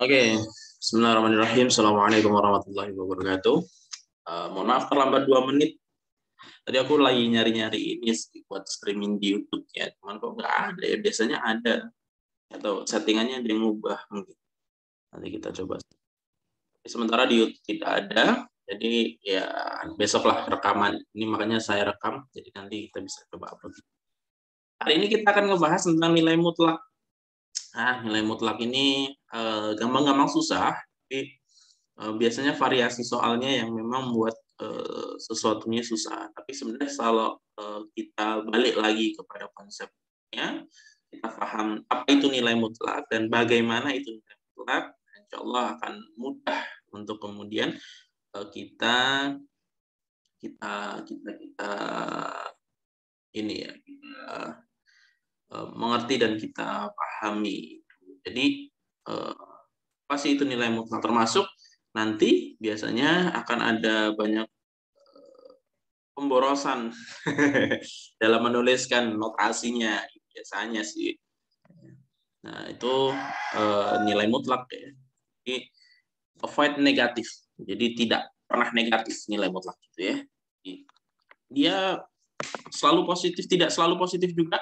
Oke, Bismillahirrahmanirrahim. Assalamualaikum warahmatullahi wabarakatuh. Mohon maaf terlambat 2 menit. Tadi aku lagi nyari-nyari ini buat streaming di YouTube ya, cuman kok nggak ada ya. Biasanya ada atau settingannya ada yang ngubah mungkin. Nanti kita coba. Sementara di YouTube tidak ada, jadi ya besoklah rekaman. Ini makanya saya rekam, jadi nanti kita bisa coba upload. Hari ini kita akan ngebahas tentang nilai mutlak. Nah, nilai mutlak ini gampang-gampang susah, tapi biasanya variasi soalnya yang memang membuat sesuatunya susah. Tapi sebenarnya kalau kita balik lagi kepada konsepnya, kita paham apa itu nilai mutlak dan bagaimana itu nilai mutlak, insya Allah akan mudah untuk kemudian kita ini ya kita mengerti dan kita pahami. Jadi apa sih itu nilai mutlak, termasuk nanti biasanya akan ada banyak pemborosan dalam menuliskan notasinya biasanya sih. Nah, itu nilai mutlak ya. Jadi avoid negatif. Jadi tidak pernah negatif nilai mutlak gitu ya. Jadi, dia selalu positif, tidak selalu positif juga.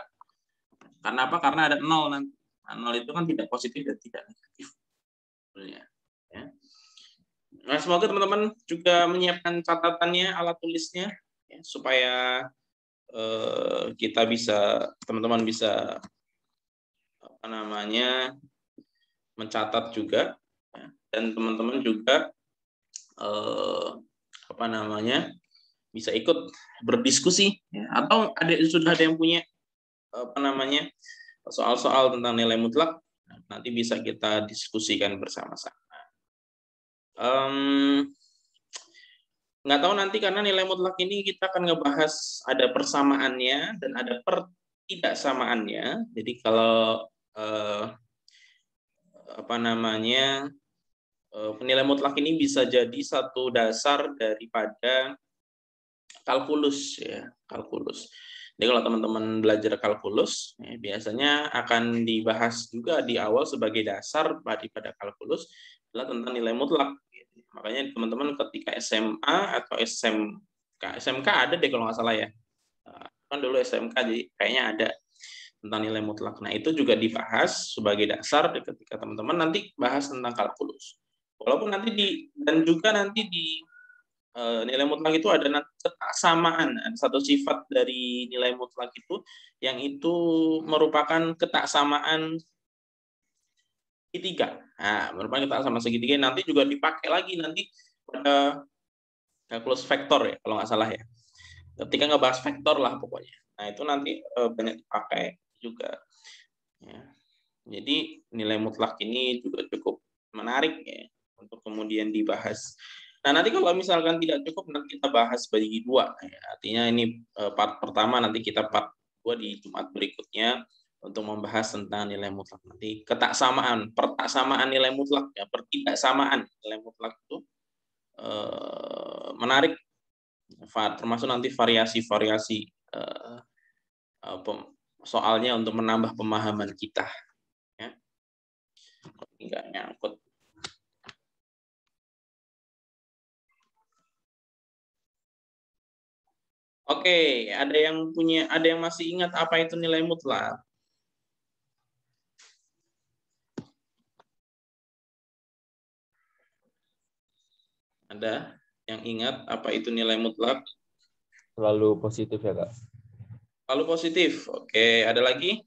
Karena apa? Karena ada 0 nanti. Nah, 0 itu kan tidak positif dan tidak negatif. Ya. Nah, semoga teman-teman juga menyiapkan catatannya, alat tulisnya, ya, supaya kita bisa, teman-teman bisa mencatat juga, ya, dan teman-teman juga bisa ikut berdiskusi, ya, atau sudah ada yang punya soal-soal tentang nilai mutlak, nanti bisa kita diskusikan bersama-sama. Nggak tahu nanti, karena nilai mutlak ini kita akan ngebahas ada persamaannya dan ada pertidaksamaannya. Jadi kalau nilai mutlak ini bisa jadi satu dasar daripada kalkulus ya, kalkulus. Jadi kalau teman-teman belajar kalkulus, ya, biasanya akan dibahas juga di awal sebagai dasar daripada kalkulus adalah tentang nilai mutlak. Makanya teman-teman ketika SMA atau SMK ada deh kalau nggak salah ya. Kan dulu SMK jadi kayaknya ada tentang nilai mutlak. Nah, itu juga dibahas sebagai dasar ketika teman-teman nanti bahas tentang kalkulus. Walaupun nanti juga nanti di nilai mutlak itu ada ketaksamaan, ada satu sifat dari nilai mutlak itu yang itu merupakan ketaksamaan segitiga. Nah, merupakan ketaksamaan segitiga nanti juga dipakai lagi nanti pada kalkulus vektor ya kalau nggak salah ya. Ketika ngebahas vektor lah pokoknya. Nah, itu nanti banyak dipakai juga. Ya. Jadi nilai mutlak ini juga cukup menarik ya untuk kemudian dibahas. Nah, nanti kalau misalkan tidak cukup, nanti kita bahas bagi 2. Ya, artinya ini part pertama, nanti kita part 2 di Jumat berikutnya untuk membahas tentang nilai mutlak. Nanti pertaksamaan nilai mutlak, ya, pertidaksamaan nilai mutlak itu menarik, termasuk nanti variasi-variasi soalnya untuk menambah pemahaman kita. Ya. Nggak nyangkut. Oke, ada yang masih ingat apa itu nilai mutlak? Ada yang ingat apa itu nilai mutlak? Selalu positif ya, Kak? Selalu positif. Oke, ada lagi?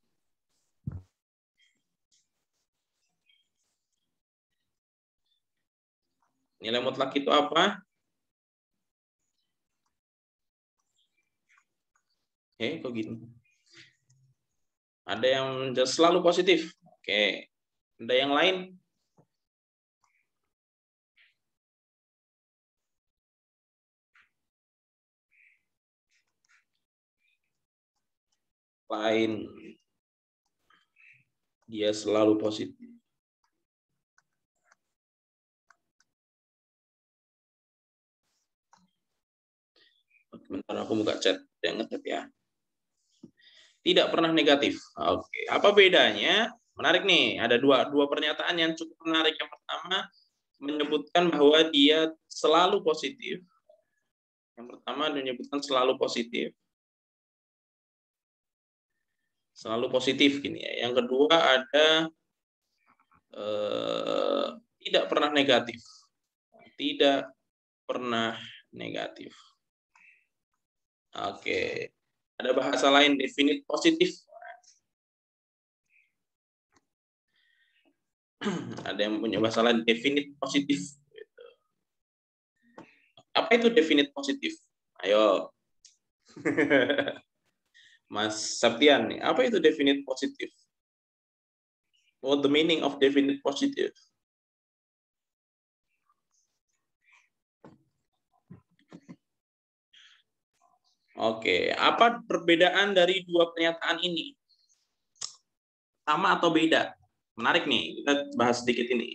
Nilai mutlak itu apa? Kok gini? Ada yang selalu positif. Oke. Ada yang lain? Dia selalu positif. Bentar, aku buka chat. Jangan ngetik ya. Tidak pernah negatif. Oke. Apa bedanya menarik nih. Ada dua pernyataan yang cukup menarik. Yang pertama menyebutkan bahwa dia selalu positif. Yang pertama menyebutkan selalu positif. Selalu positif gini ya. Yang kedua ada tidak pernah negatif. Tidak pernah negatif. Oke. Ada bahasa lain, definite positif. Ada yang punya bahasa lain, definite positif. Apa itu definite positif? Ayo. Mas Septian nih, apa itu definite positif? What the meaning of definite positive? Oke, apa perbedaan dari dua pernyataan ini? Sama atau beda? Menarik nih, kita bahas sedikit ini.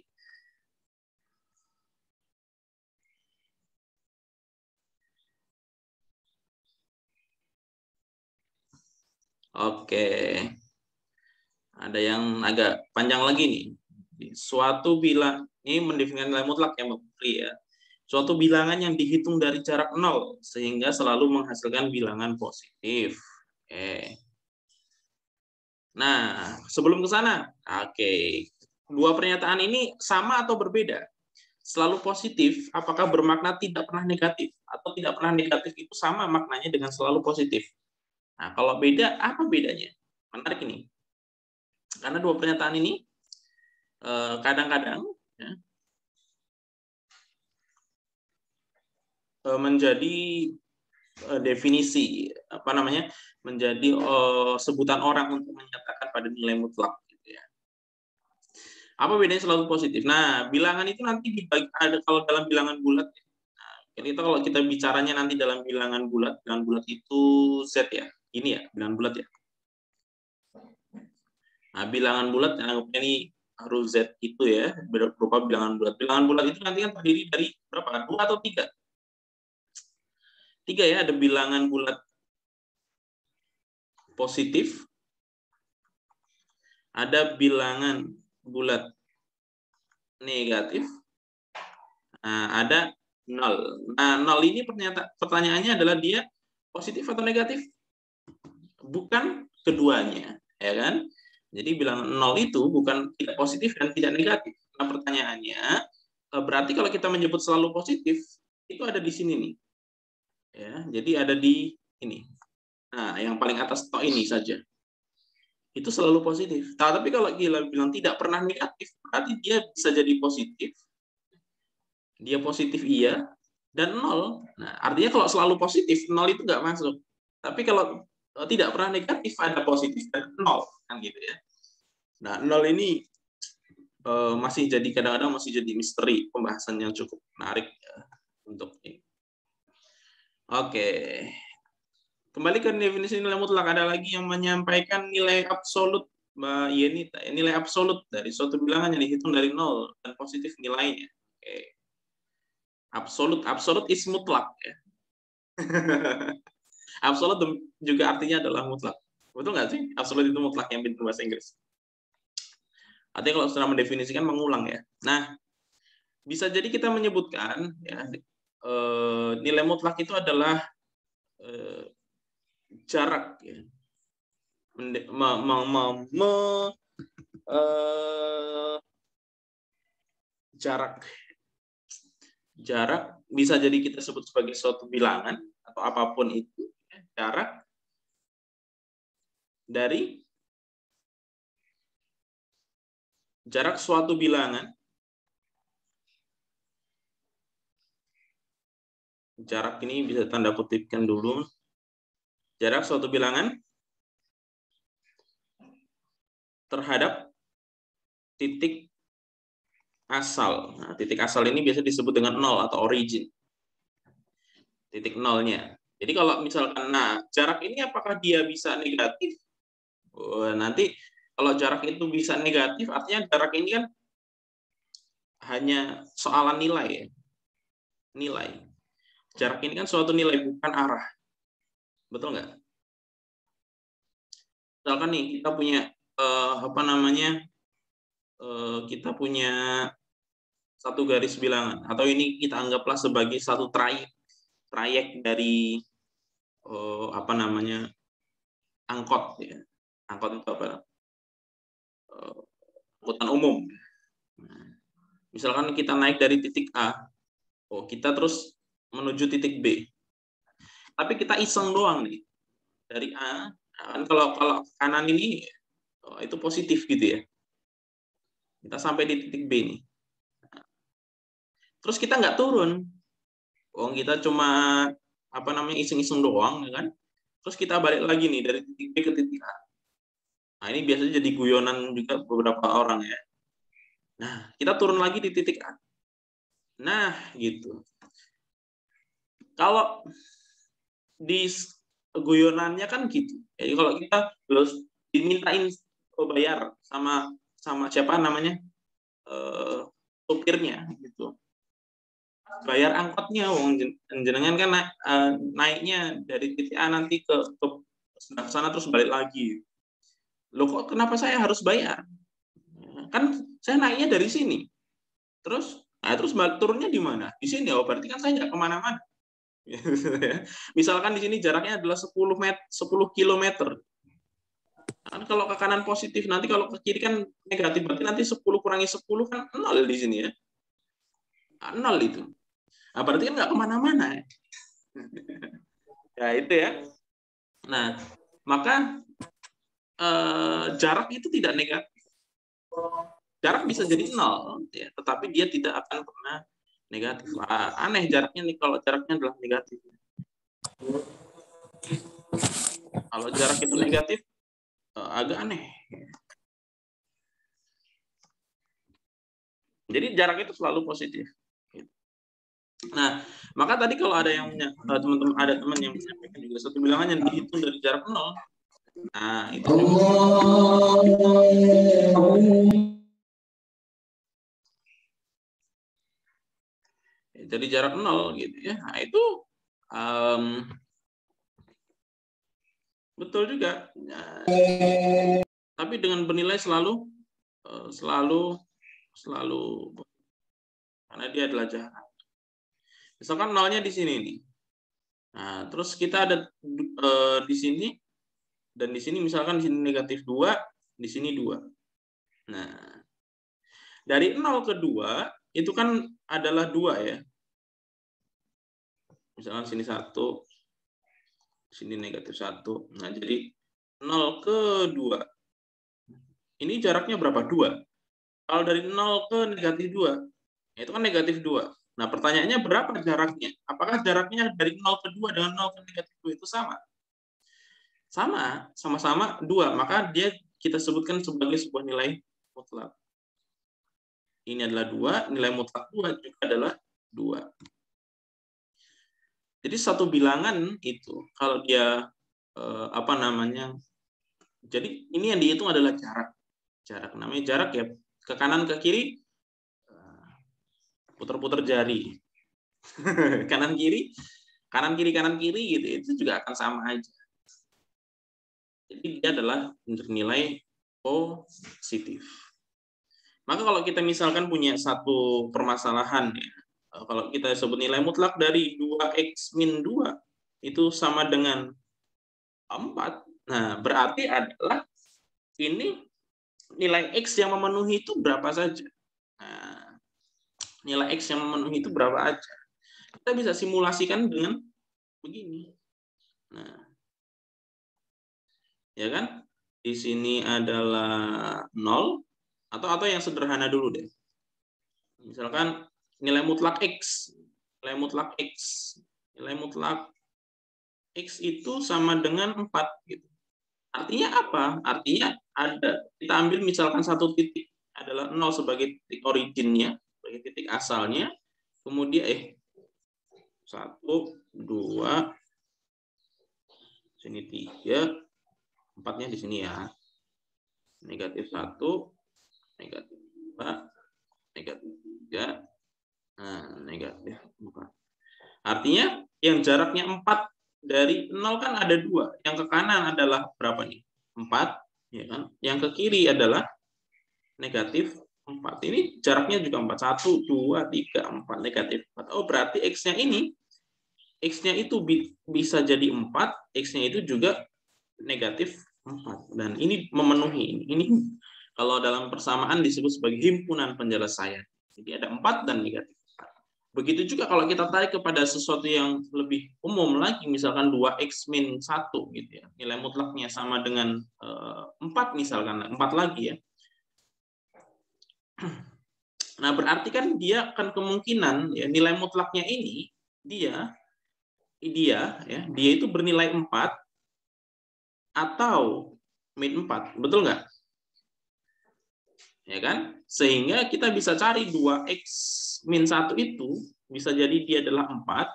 Oke. Ada yang agak panjang lagi nih. Suatu bilang, ini mendefinisikan nilai mutlak yang ya. Suatu bilangan yang dihitung dari jarak 0 sehingga selalu menghasilkan bilangan positif. Oke. Nah, sebelum ke sana, oke. Dua pernyataan ini sama atau berbeda? Selalu positif, apakah bermakna tidak pernah negatif? Atau tidak pernah negatif itu sama maknanya dengan selalu positif? Nah, kalau beda, apa bedanya? Menarik ini. Karena dua pernyataan ini kadang-kadang ya, menjadi definisi apa namanya menjadi sebutan orang untuk menyatakan pada nilai mutlak gitu ya. Apa bedanya selalu positif? Nah, bilangan itu nanti dibagi ada kalau dalam bilangan bulat. Nah, jadi kalau kita bicaranya nanti dalam bilangan bulat itu Z ya. Ini ya, bilangan bulat ya. Nah, bilangan bulat ini harus Z itu ya, berupa bilangan bulat. Bilangan bulat itu nanti kan terdiri dari berapa? 2 atau 3? 3 ya, ada bilangan bulat positif, ada bilangan bulat negatif, nah, ada 0. Nah, 0 ini pertanyaannya adalah dia positif atau negatif? Bukan keduanya, ya kan? Jadi bilangan 0 itu bukan tidak positif dan tidak negatif. Nah, pertanyaannya, berarti kalau kita menyebut selalu positif, itu ada di sini nih. Ya, jadi ada di ini. Nah, yang paling atas toh ini saja. Itu selalu positif. Nah, tapi kalau gila bilang tidak pernah negatif, berarti dia bisa jadi positif. Dia positif iya, dan 0. Nah, artinya kalau selalu positif, 0 itu nggak masuk. Tapi kalau tidak pernah negatif, ada positif dan 0. Kan gitu ya. Nah, 0 ini masih jadi kadang-kadang masih jadi misteri, pembahasan yang cukup menarik ya, untuk ini. Oke. Kembali ke definisi nilai mutlak, ada lagi yang menyampaikan nilai absolut. Mbak Yeni, nilai absolut dari suatu bilangan yang dihitung dari 0 dan positif nilainya. Oke. Absolut is mutlak ya. Absolut juga artinya adalah mutlak. Betul nggak sih? Absolut itu mutlak yang pintar bahasa Inggris. Artinya kalau sudah mendefinisikan mengulang ya. Nah, bisa jadi kita menyebutkan ya, nilai mutlak itu adalah jarak ya. Jarak bisa jadi kita sebut sebagai suatu bilangan atau apapun itu ya, jarak dari jarak suatu bilangan, jarak ini bisa tanda kutipkan dulu, jarak suatu bilangan terhadap titik asal. Nah, titik asal ini biasa disebut dengan 0 atau origin. Titik nolnya. Jadi kalau misalkan, nah jarak ini apakah dia bisa negatif? Nanti kalau jarak itu bisa negatif, artinya jarak ini kan hanya soalan nilai ya. Nilai. Jarak ini kan suatu nilai, bukan arah. Betul nggak? Misalkan nih, kita punya apa namanya, kita punya satu garis bilangan, atau ini kita anggaplah sebagai satu trayek dari apa namanya, angkot ya. Angkot itu apa? Angkutan umum. Nah, misalkan kita naik dari titik A, kita terus menuju titik B. Tapi kita iseng doang nih dari A. Kan kalau kanan ini itu positif gitu ya. Kita sampai di titik B nih. Terus kita nggak turun. Kita cuma apa namanya, iseng-iseng doang ya kan. Terus kita balik lagi nih dari titik B ke titik A. Nah, ini biasanya jadi guyonan juga beberapa orang ya. Nah, kita turun lagi di titik A. Nah, gitu. Kalau di guyonannya kan gitu. Jadi kalau kita dimintain bayar sama siapa namanya, supirnya gitu. Bayar angkotnya, jenengan kan naiknya dari titik A nanti ke sana terus balik lagi. Loh, kok kenapa saya harus bayar? Kan saya naiknya dari sini. Terus turunnya di mana? Di sini. Berarti kan saya nggak kemana-mana. Misalkan di sini jaraknya adalah 10 km. Kan kalau ke kanan positif, nanti kalau ke kiri kan negatif. Berarti nanti 10 kurangi 10 kan 0 di sini ya. 0 itu. Nah, berarti kan nggak kemana-mana. Ya itu ya. Nah, maka jarak itu tidak negatif. Jarak bisa jadi 0, ya, tetapi dia tidak akan pernah negatif. Aneh jaraknya nih kalau jaraknya adalah negatif. Kalau jarak itu negatif, agak aneh. Jadi jarak itu selalu positif. Nah, maka tadi kalau ada yang teman-teman, ada teman yang menyampaikan juga satu bilangan yang dihitung dari jarak 0. Nah, itu juga. Jadi jarak 0 gitu ya. Nah, itu betul juga. Nah, tapi dengan bernilai selalu karena dia adalah jarak. Misalkan nolnya di sini nih. Nah, terus kita ada di sini dan di sini, misalkan di sini negatif 2, di sini 2. Nah, dari 0 ke 2 itu kan adalah 2 ya. Misalkan sini 1, sini negatif 1. Nah, jadi 0 ke 2. Ini jaraknya berapa? 2. Kalau dari 0 ke negatif 2, itu kan negatif 2. Nah, pertanyaannya berapa jaraknya? Apakah jaraknya dari 0 ke 2 dengan 0 ke negatif 2 itu sama? Sama-sama 2. Maka dia kita sebutkan sebagai sebuah nilai mutlak. Ini adalah 2, nilai mutlak 2 juga adalah 2. Jadi satu bilangan itu, kalau dia apa namanya, jadi ini yang dihitung adalah jarak. Jarak, namanya jarak ya, ke kanan ke kiri, putar-putar jari. kanan kiri gitu, itu juga akan sama aja. Jadi dia adalah nilai positif. Maka kalau kita misalkan punya satu permasalahan ya, kalau kita sebut nilai mutlak dari 2x min 2 itu sama dengan 4. Nah, berarti adalah ini nilai x yang memenuhi itu berapa saja. Nah, nilai x yang memenuhi itu berapa aja. Kita bisa simulasikan dengan begini. Nah, ya kan? Di sini adalah 0, atau yang sederhana dulu deh. Misalkan nilai mutlak x. Nilai mutlak x itu sama dengan 4 gitu. Artinya apa? Artinya kita ambil misalkan satu titik adalah 0 sebagai titik originnya, sebagai titik asalnya. Kemudian 1, 2, sini 3, 4-nya di sini ya. Negatif 1, negatif 2, negatif 3, nah, negatif 4. Artinya yang jaraknya 4 dari 0 kan ada 2. Yang ke kanan adalah berapa nih? 4. Ya kan? Yang ke kiri adalah negatif 4. Ini jaraknya juga 4. 1, 2, 3, 4. Negatif 4. Oh, berarti X-nya ini, X-nya itu bisa jadi 4, X-nya itu juga negatif 4. Dan ini memenuhi. Ini kalau dalam persamaan disebut sebagai himpunan penyelesaian. Jadi ada 4 dan negatif 4. Begitu juga kalau kita tarik kepada sesuatu yang lebih umum lagi, misalkan 2x min 1 gitu ya. Nilai mutlaknya sama dengan 4 misalkan, 4 lagi ya. Nah, berarti kan dia akan kemungkinan ya nilai mutlaknya ini dia itu bernilai 4 atau min 4. Betul nggak? Ya kan? Sehingga kita bisa cari 2x min 1 itu bisa jadi dia adalah 4.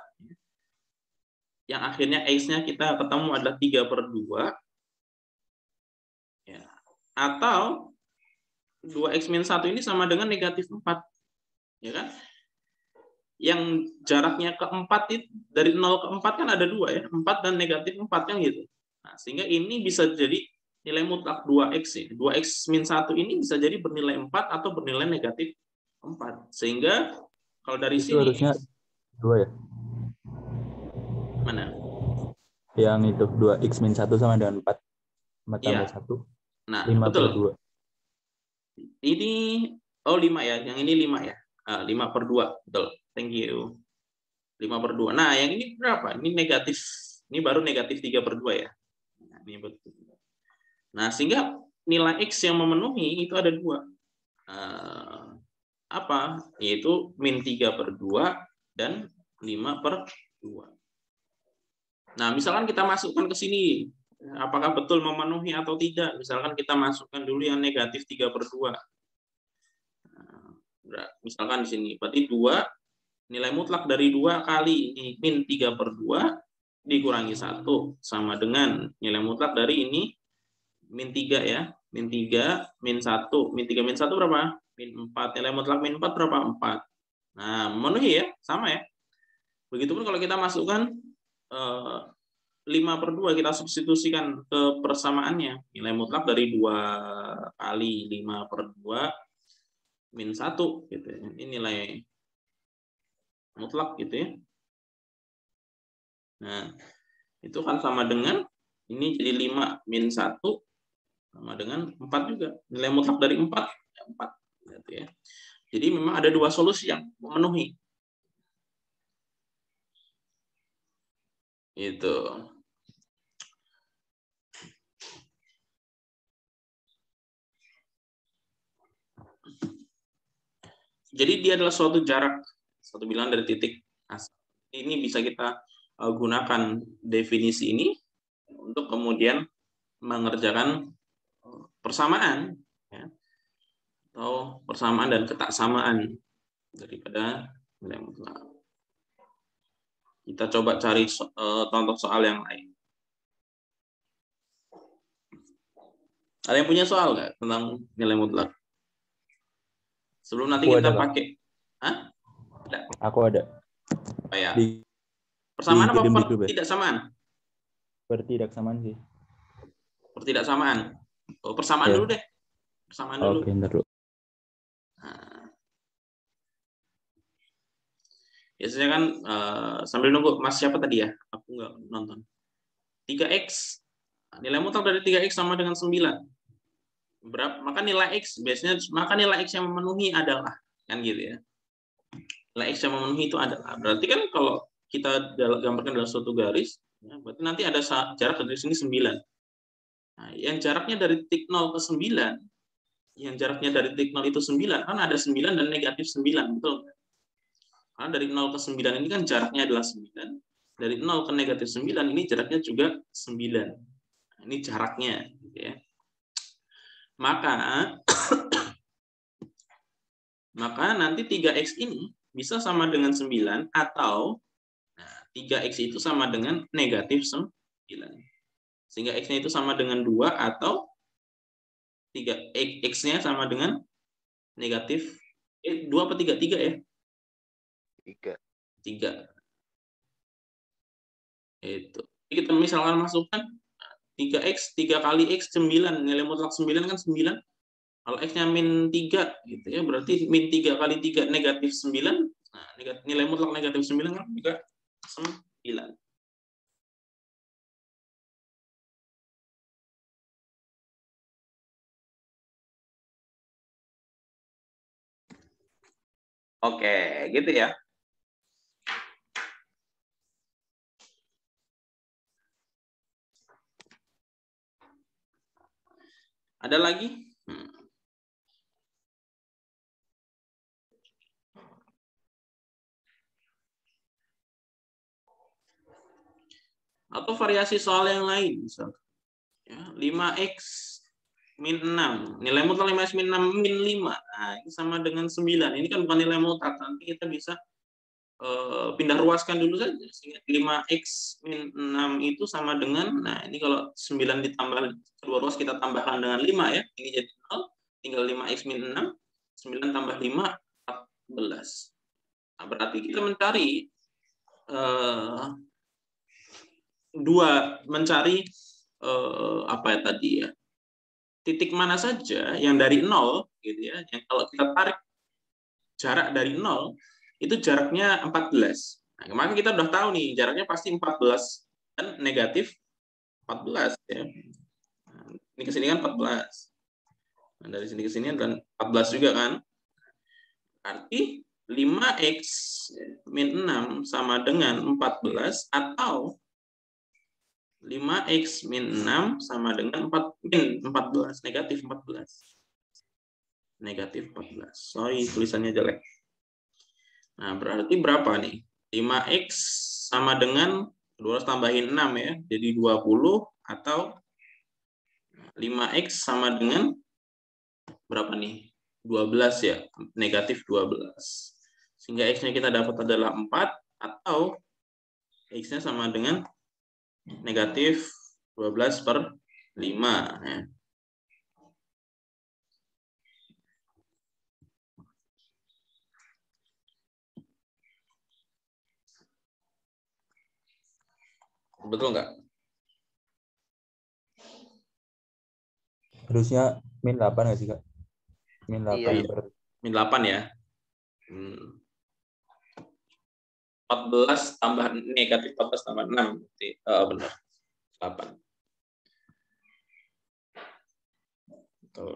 Yang akhirnya x-nya kita ketemu adalah 3/2. Ya. Atau 2x min 1 ini sama dengan negatif 4. Ya kan? Yang jaraknya ke 4 itu dari 0 ke 4 kan ada 2 ya. 4 dan negatif 4 kan gitu. Nah, sehingga ini bisa jadi nilai mutlak 2x ya. 2x min 1 ini bisa jadi bernilai 4 atau bernilai negatif 4. Sehingga kalau dari Itu sini harusnya 2 ya? mana? Yang itu 2x min 1 sama dengan 4. 4 tambah Iya. 1. Nah, 5/2. Ini 5 ya. Yang ini 5 ya. 5/2. Betul. Thank you. 5/2. Nah, yang ini berapa? Ini negatif. Ini baru negatif 3/2 ya. Nah, ini betul. Nah, sehingga nilai X yang memenuhi itu ada 2. Apa? Yaitu min 3/2 dan 5/2. Nah, misalkan kita masukkan ke sini. Apakah betul memenuhi atau tidak? Misalkan kita masukkan dulu yang negatif 3/2. Misalkan di sini. Berarti 2, nilai mutlak dari 2 kali ini min 3/2 dikurangi 1 sama dengan nilai mutlak dari ini min 3 ya. Min 3, min 1. Min 3, min 1 berapa? Min 4. Nilai mutlak min 4 berapa? 4. Nah, memenuhi ya. Sama ya. Begitupun kalau kita masukkan 5/2, kita substitusikan ke persamaannya. Nilai mutlak dari 2 kali 5/2 min 1. Gitu ya. Ini nilai mutlak gitu ya. Nah, itu kan sama dengan ini jadi 5 min 1 sama dengan 4 juga. Nilai mutlak dari 4 ya 4 gitu ya. Jadi memang ada 2 solusi yang memenuhi. Itu. Jadi dia adalah suatu jarak, suatu bilangan dari titik asal. Ini bisa kita gunakan definisi ini untuk kemudian mengerjakan persamaan ya, atau persamaan dan ketaksamaan daripada nilai mutlak. Kita coba cari contoh soal yang lain. Ada yang punya soal nggak tentang nilai mutlak? Sebelum nanti Aku kita ada, Kak. pakai, Hah? Ada. Aku ada. Oh, ya. Di Persamaan apa kirim di grup ya? pertidaksamaan? Pertidaksamaan sih. Pertidaksamaan. Oh, persamaan Ya. dulu deh. Persamaan dulu. Oke, ntar dulu. Nah, biasanya kan sambil nunggu Mas siapa tadi ya? Aku nggak nonton. 3x. Nilai mutlak dari 3x sama dengan 9. Berapa? Maka nilai x biasanya nilai x yang memenuhi adalah kan gitu ya. Nilai x yang memenuhi itu adalah. Berarti kan kalau kita gambarkan dalam suatu garis, ya, berarti nanti ada jarak dari sini 9. Nah, yang jaraknya dari titik 0 ke 9, yang jaraknya dari titik 0 itu 9, kan ada 9 dan negatif 9, betul? Karena dari 0 ke 9 ini kan jaraknya adalah 9. Dari 0 ke negatif 9 ini jaraknya juga 9. Nah, ini jaraknya. Gitu ya. Maka nanti 3x ini bisa sama dengan 9 atau 3x itu sama dengan negatif 9. Sehingga x-nya itu sama dengan 2 atau 3x-nya sama dengan negatif 2 apa 3? 3 ya? 3. Itu. Kita misalkan masukkan 3x 3 kali x 9, nilai mutlak 9 kan 9. Kalau x-nya min 3 gitu ya, berarti min 3 kali 3 negatif 9. Nah, nilai mutlak negatif 9 kan juga 9. Oke, gitu ya. Ada lagi? Atau variasi soal yang lain, misalkan. Ya, 5x min 6. Nilai mutlak 5x min 6 min 5. Nah, ini sama dengan 9. Ini kan bukan nilai mutlak. Nanti kita bisa pindah ruaskan dulu saja. Sehingga 5x min 6 itu sama dengan, nah ini kalau 9 ditambah, kedua ruas kita tambahkan dengan 5 ya. Ini jadi 0. Tinggal 5x min 6. 9 tambah 5, 14. Nah, berarti kita mencari apa ya tadi ya, titik mana saja yang dari 0 gitu ya, yang kalau kita tarik jarak dari 0 itu jaraknya 14. Nah, kemarin kita udah tahu nih jaraknya pasti 14 dan negatif 14 ya. Nah, ini ke sini kan 14. Nah, dari sini ke sini dan 14 juga kan. Arti 5x min 6 sama dengan 14 atau 5x min 6 sama dengan 14, negatif 14. Negatif 14. Sorry, tulisannya jelek. Nah, berarti berapa nih? 5x sama dengan 200 tambahin 6 ya, jadi 20 atau 5x sama dengan berapa nih? 12 ya, negatif 12. Sehingga x-nya kita dapat adalah 4 atau x-nya sama dengan negatif 12 per 5 ya. Betul nggak? Harusnya min 8 nggak sih, Kak? Min 8 Iya. per... Min 8 ya. 14 tambah negatif 14 tambah 6. Benar. 8.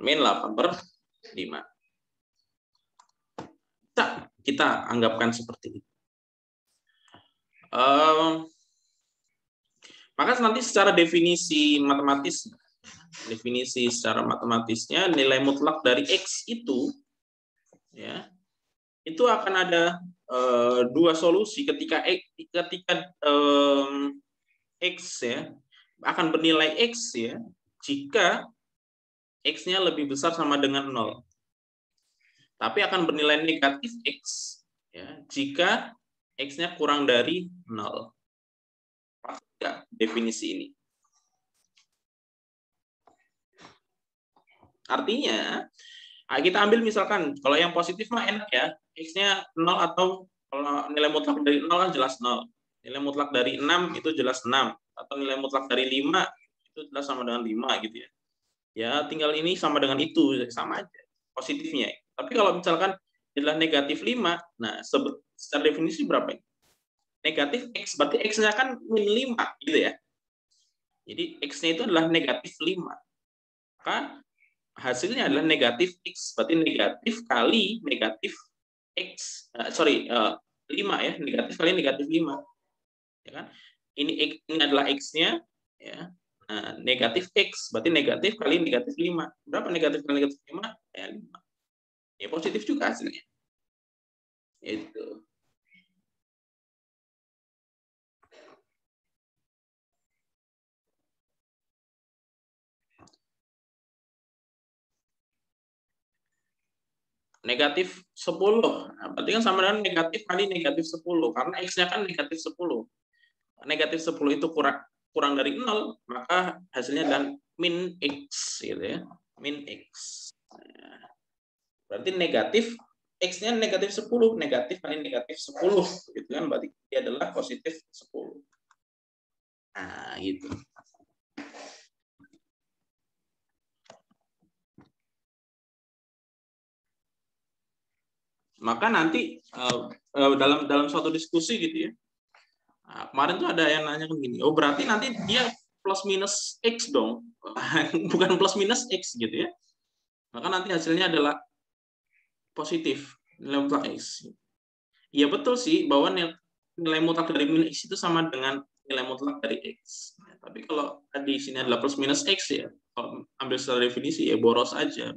Min 8 per 5. Kita anggapkan seperti itu. Maka nanti secara definisi secara matematisnya nilai mutlak dari x itu ya itu akan ada dua solusi ketika x ya akan bernilai x ya jika x-nya lebih besar sama dengan 0. Tapi akan bernilai negatif x ya jika x-nya kurang dari 0. Pasti definisi ini. Artinya, kita ambil misalkan, kalau yang positif mah enak ya, x-nya 0 atau kalau nilai mutlak dari 0 kan jelas 0. Nilai mutlak dari 6 itu jelas 6. Atau nilai mutlak dari 5 itu jelas sama dengan 5 gitu ya. Ya, tinggal ini sama dengan itu, sama aja positifnya. Tapi kalau misalkan adalah negatif 5, nah secara definisi berapa ini? Negatif x, berarti x-nya kan min 5 gitu ya. Jadi x-nya itu adalah negatif 5. Maka hasilnya adalah negatif x, berarti negatif kali negatif x, 5 ya, negatif kali negatif 5. Ya kan? Ini adalah x-nya ya. Nah, negatif x, berarti negatif kali negatif 5. Berapa negatif kali negatif 5? Ya 5. Ya positif juga hasilnya. Itu. Negatif 10. Nah, berarti kan sama dengan negatif kali negatif 10. Karena x-nya kan negatif 10. Negatif 10 itu kurang dari 0, maka hasilnya adalah min x. Gitu ya. Min x. Nah, berarti negatif, x-nya negatif 10. Negatif kali negatif 10. Gitu kan, berarti dia adalah positif 10. Nah, gitu. Maka nanti dalam suatu diskusi gitu ya. Nah, kemarin tuh ada yang nanya begini, oh berarti nanti dia plus minus X dong, bukan plus minus X gitu ya. Maka nanti hasilnya adalah positif, nilai mutlak X. Iya betul sih, bahwa nilai mutlak dari min X itu sama dengan nilai mutlak dari X. Nah, tapi kalau di sini adalah plus minus X ya, kalau ambil secara definisi ya boros aja.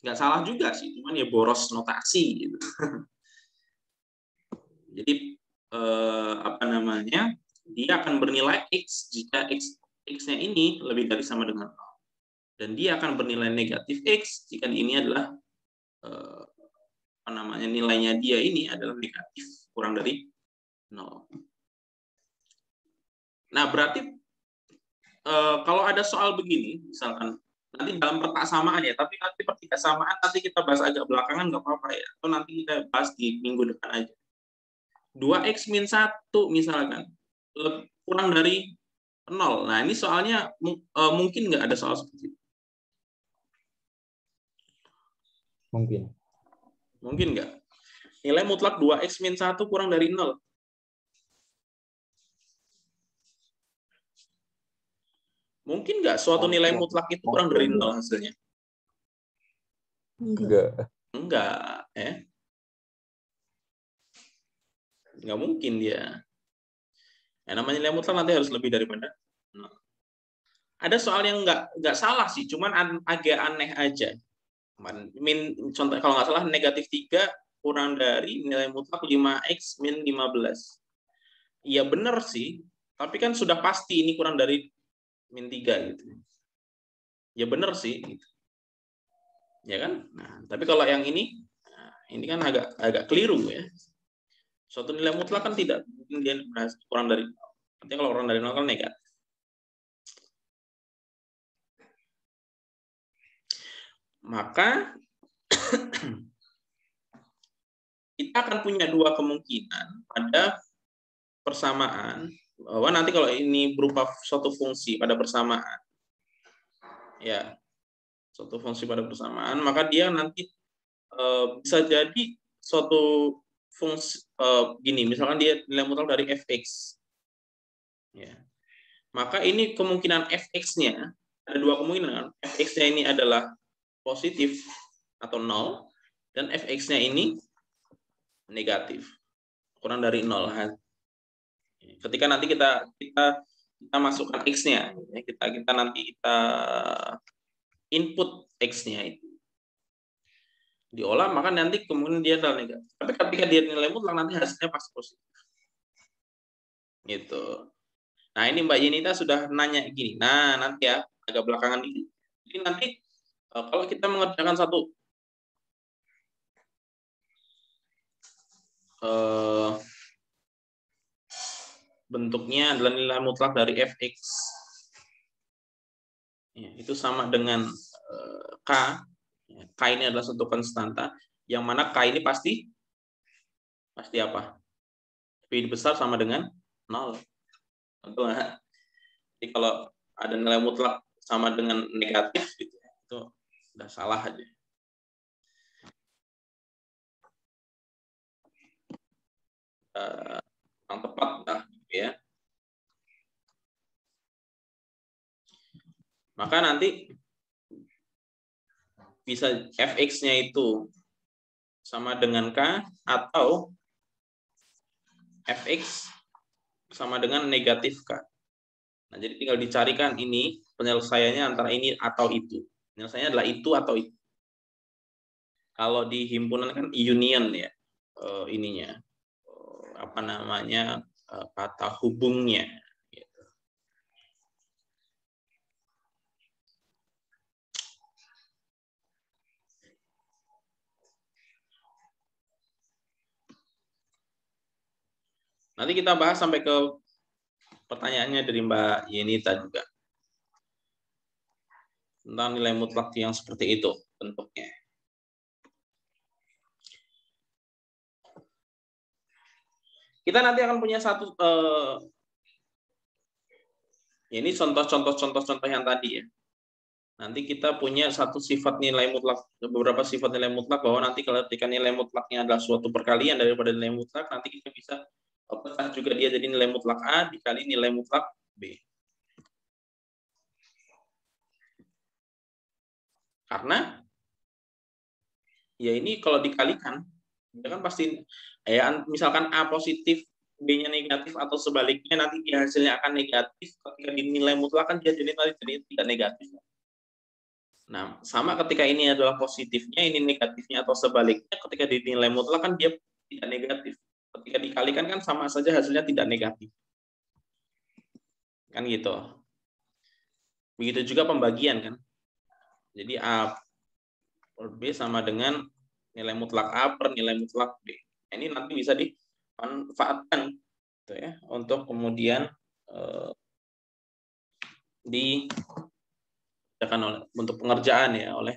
Nggak salah juga sih, cuman ya boros notasi gitu. Jadi apa namanya, dia akan bernilai X jika X-nya ini lebih dari sama dengan 0. Dan dia akan bernilai negatif X jika ini adalah apa namanya, nilainya dia ini adalah negatif kurang dari 0. Nah, berarti kalau ada soal begini, misalkan nanti dalam peta samaan ya, tapi nanti peta samaan nanti kita bahas agak belakangan nggak apa-apa ya, atau nanti kita bahas di minggu depan aja. 2x min 1 misalkan kurang dari 0. Nah, ini soalnya mungkin nggak ada soal seperti itu? Mungkin. Mungkin nggak? Nilai mutlak 2x min 1 kurang dari 0. Mungkin nggak suatu nilai mutlak itu kurang dari 0 hasilnya? Enggak. Enggak, ya. Nggak mungkin dia. Ya, namanya nilai mutlak nanti harus lebih daripada 0. Ada soal yang nggak salah sih, cuman agak aneh aja. Contoh kalau nggak salah negatif 3 kurang dari nilai mutlak 5x min 15. Iya benar sih, tapi kan sudah pasti ini kurang dari min 3 gitu. Ya benar sih gitu. Ya kan? Nah, tapi kalau yang ini kan agak keliru ya. Suatu nilai mutlak kan tidak mungkin dia kurang dari 0. Artinya kalau kurang dari 0 kan negatif. Maka kita akan punya dua kemungkinan pada persamaan, bahwa nanti kalau ini berupa suatu fungsi pada persamaan, ya suatu fungsi pada persamaan, maka dia nanti bisa jadi suatu fungsi gini, misalkan dia nilai mutlak dari fx, ya, maka ini kemungkinan fx-nya ada dua kemungkinan. Fx-nya ini adalah positif atau 0, dan fx-nya ini negatif kurang dari 0. Ketika nanti kita masukkan x-nya, kita nanti input x-nya itu diolah, maka nanti kemudian dia adalah negatif. Tapi ketika dia nilai mutlak nanti hasilnya pasti positif. Gitu. Nah, ini Mbak Yenita sudah nanya gini. Nah, nanti ya agak belakangan ini. Jadi nanti kalau kita mengerjakan satu bentuknya adalah nilai mutlak dari fx, ya, itu sama dengan k. K ini adalah suatu konstanta, yang mana K ini pasti apa? V besar sama dengan 0. Betul nggak? Jadi kalau ada nilai mutlak sama dengan negatif, gitu, itu udah salah aja. Yang tepat lah, gitu ya. Maka nanti bisa fx-nya itu sama dengan k, atau fx sama dengan negatif k. Nah, jadi tinggal dicarikan ini penyelesaiannya antara ini atau itu. Penyelesaiannya adalah itu atau itu. Kalau di himpunan kan union ya, ininya apa namanya, kata hubungnya. Gitu. Nanti kita bahas sampai ke pertanyaannya dari Mbak Yenita juga tentang nilai mutlak yang seperti itu bentuknya. Kita nanti akan punya satu ini contoh yang tadi ya. Nanti kita punya satu sifat nilai mutlak, beberapa sifat nilai mutlak, bahwa nanti kalau ketika nilai mutlaknya adalah suatu perkalian daripada nilai mutlak, nanti kita bisa pecah juga dia jadi nilai mutlak A dikali nilai mutlak B. Karena ya ini kalau dikalikan, ya kan pasti ya misalkan A positif, B-nya negatif atau sebaliknya, nanti dia hasilnya akan negatif. Ketika dinilai mutlak kan dia jadi tidak negatif. Nah, sama ketika ini adalah positifnya, ini negatifnya atau sebaliknya, ketika dinilai mutlak kan dia tidak negatif. Ketika dikalikan kan sama saja hasilnya tidak negatif. Kan gitu. Begitu juga pembagian kan. Jadi A per B sama dengan nilai mutlak A per nilai mutlak B. Ini nanti bisa dimanfaatkan gitu ya, untuk kemudian untuk pengerjaan ya oleh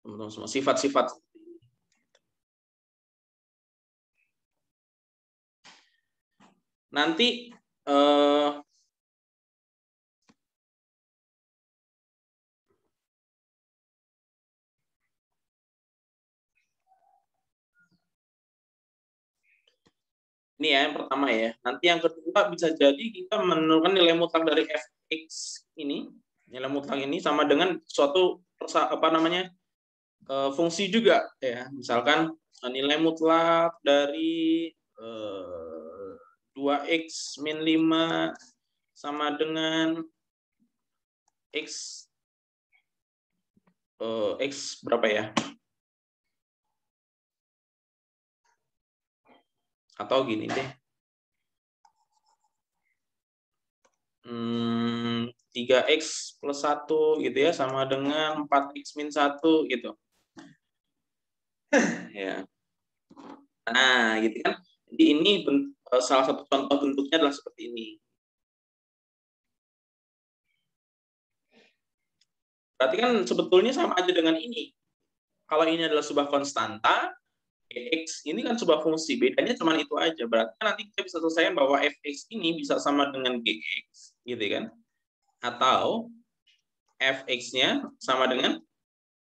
teman-teman semua, sifat-sifat. Nanti ini ya yang pertama ya. Nanti yang kedua bisa jadi kita menentukan nilai mutlak dari fx ini, nilai mutlak ini sama dengan suatu fungsi juga ya. Misalkan nilai mutlak dari 2x min 5 sama dengan x berapa ya? Atau gini deh. 3x plus 1 gitu ya, sama dengan 4x min 1 gitu. Ya. Nah, gitu kan. Jadi ini salah satu contoh bentuknya adalah seperti ini. Berarti kan sebetulnya sama aja dengan ini. Kalau ini adalah sebuah konstanta, X ini kan sebuah fungsi, bedanya cuma itu aja. Berarti nanti kita bisa selesaikan bahwa fx ini bisa sama dengan gx, gitu kan? Atau fx-nya sama dengan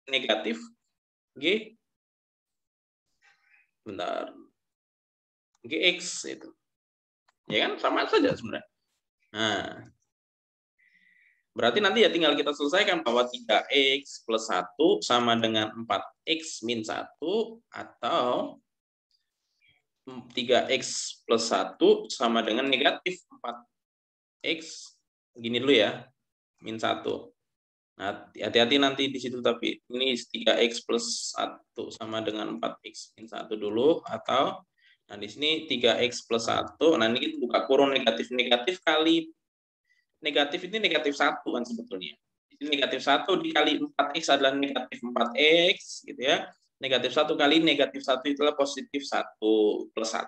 negatif g, gx itu, ya kan? Sama saja sebenarnya. Nah, berarti nanti ya tinggal kita selesaikan bahwa 3x plus 1 sama dengan 4x min 1, atau 3x plus 1 sama dengan negatif 4x, gini dulu ya, min 1. Nah, hati-hati nanti di situ, tapi ini 3x plus 1 sama dengan 4x min 1 dulu, atau nah di sini 3x plus 1, nah ini kita buka kurung negatif kali negatif, ini negatif 1 kan sebetulnya. Jadi negatif 1 dikali 4x adalah negatif 4x gitu ya. Negatif 1 kali negatif 1 itulah positif 1 plus 1.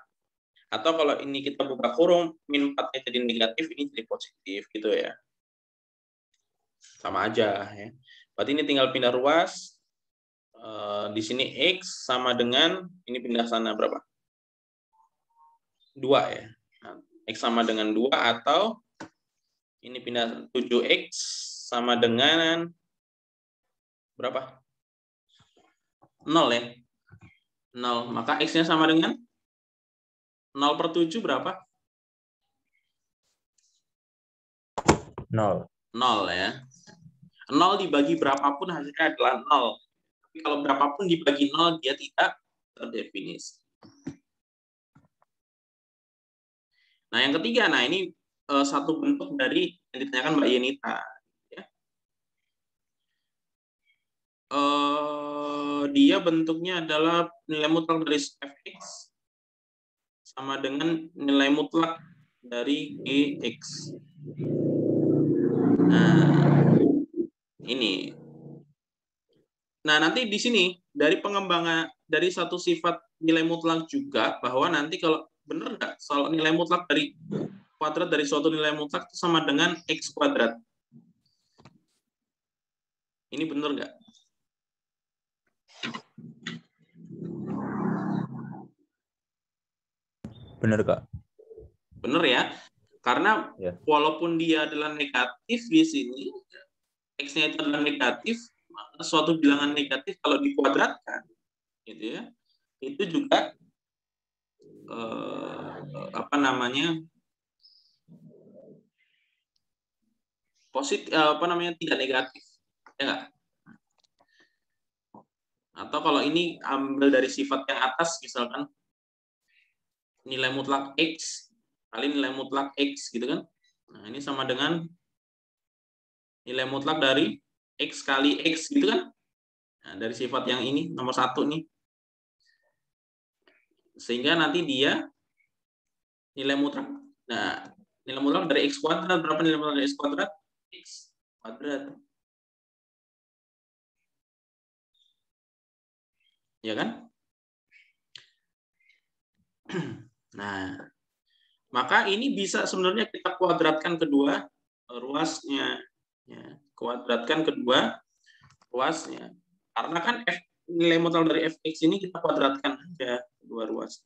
Atau kalau ini kita buka kurung, min 4-nya jadi negatif, ini jadi positif gitu ya. Sama aja ya. Berarti ini tinggal pindah ruas. Di sini x sama dengan, ini pindah sana berapa? 2 ya. Nah, x sama dengan 2, atau ini pindah 7x sama dengan berapa? 0 ya. 0. Maka x-nya sama dengan 0 per 7 berapa? 0. 0 ya. 0 dibagi berapapun hasilnya adalah 0. Tapi kalau berapapun dibagi 0 dia tidak terdefinisi. Nah, yang ketiga, nah ini satu bentuk dari yang ditanyakan Mbak Yenita. Ya. Dia bentuknya adalah nilai mutlak dari fx sama dengan nilai mutlak dari gx. Nah, ini. Nah, nanti di sini dari pengembangan dari satu sifat nilai mutlak juga, bahwa nanti kalau benar nggak soal nilai mutlak dari kuadrat dari suatu nilai mutlak itu sama dengan x kuadrat. Ini benar nggak? Benar, Kak. Benar ya. Karena Ya. walaupun dia adalah negatif di sini, X-nya itu adalah negatif, maka suatu bilangan negatif kalau dikuadratkan, gitu ya, itu juga positif, tidak negatif, ya nggak? Atau kalau ini ambil dari sifat yang atas, misalkan nilai mutlak X kali nilai mutlak X, gitu kan? Nah, ini sama dengan nilai mutlak dari X kali X, gitu kan? Nah, dari sifat yang ini, nomor 1 nih. Sehingga nanti dia nilai mutlak. Nah, nilai mutlak dari X kuadrat, berapa nilai mutlak dari X kuadrat? X kuadrat. Ya kan? Nah, maka ini bisa sebenarnya kita kuadratkan kedua ruasnya. Ya, kuadratkan kedua ruasnya. Karena kan nilai mutlak dari fx ini kita kuadratkan aja kedua ruas.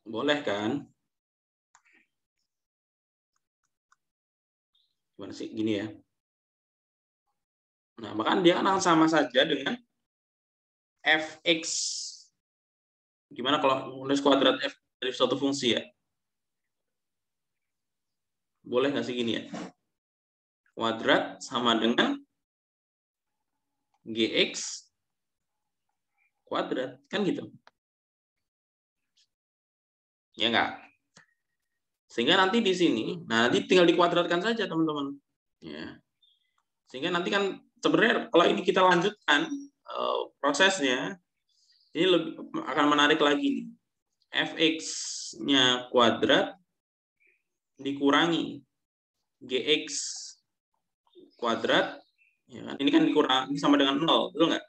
Boleh kan? Gimana sih? Gini ya. Nah, maka dia akan sama saja dengan fx. Gimana kalau menulis kuadrat f dari suatu fungsi ya? Boleh nggak sih gini ya? Kuadrat sama dengan gx kuadrat. Kan gitu. Ya nggak? Sehingga nanti di sini, nah nanti tinggal dikuadratkan saja teman-teman. Ya. Sehingga nanti kan sebenarnya kalau ini kita lanjutkan prosesnya, ini lebih akan menarik lagi nih. Fx-nya kuadrat dikurangi gx kuadrat, ya kan? Ini kan dikurangi, ini sama dengan 0, betul nggak?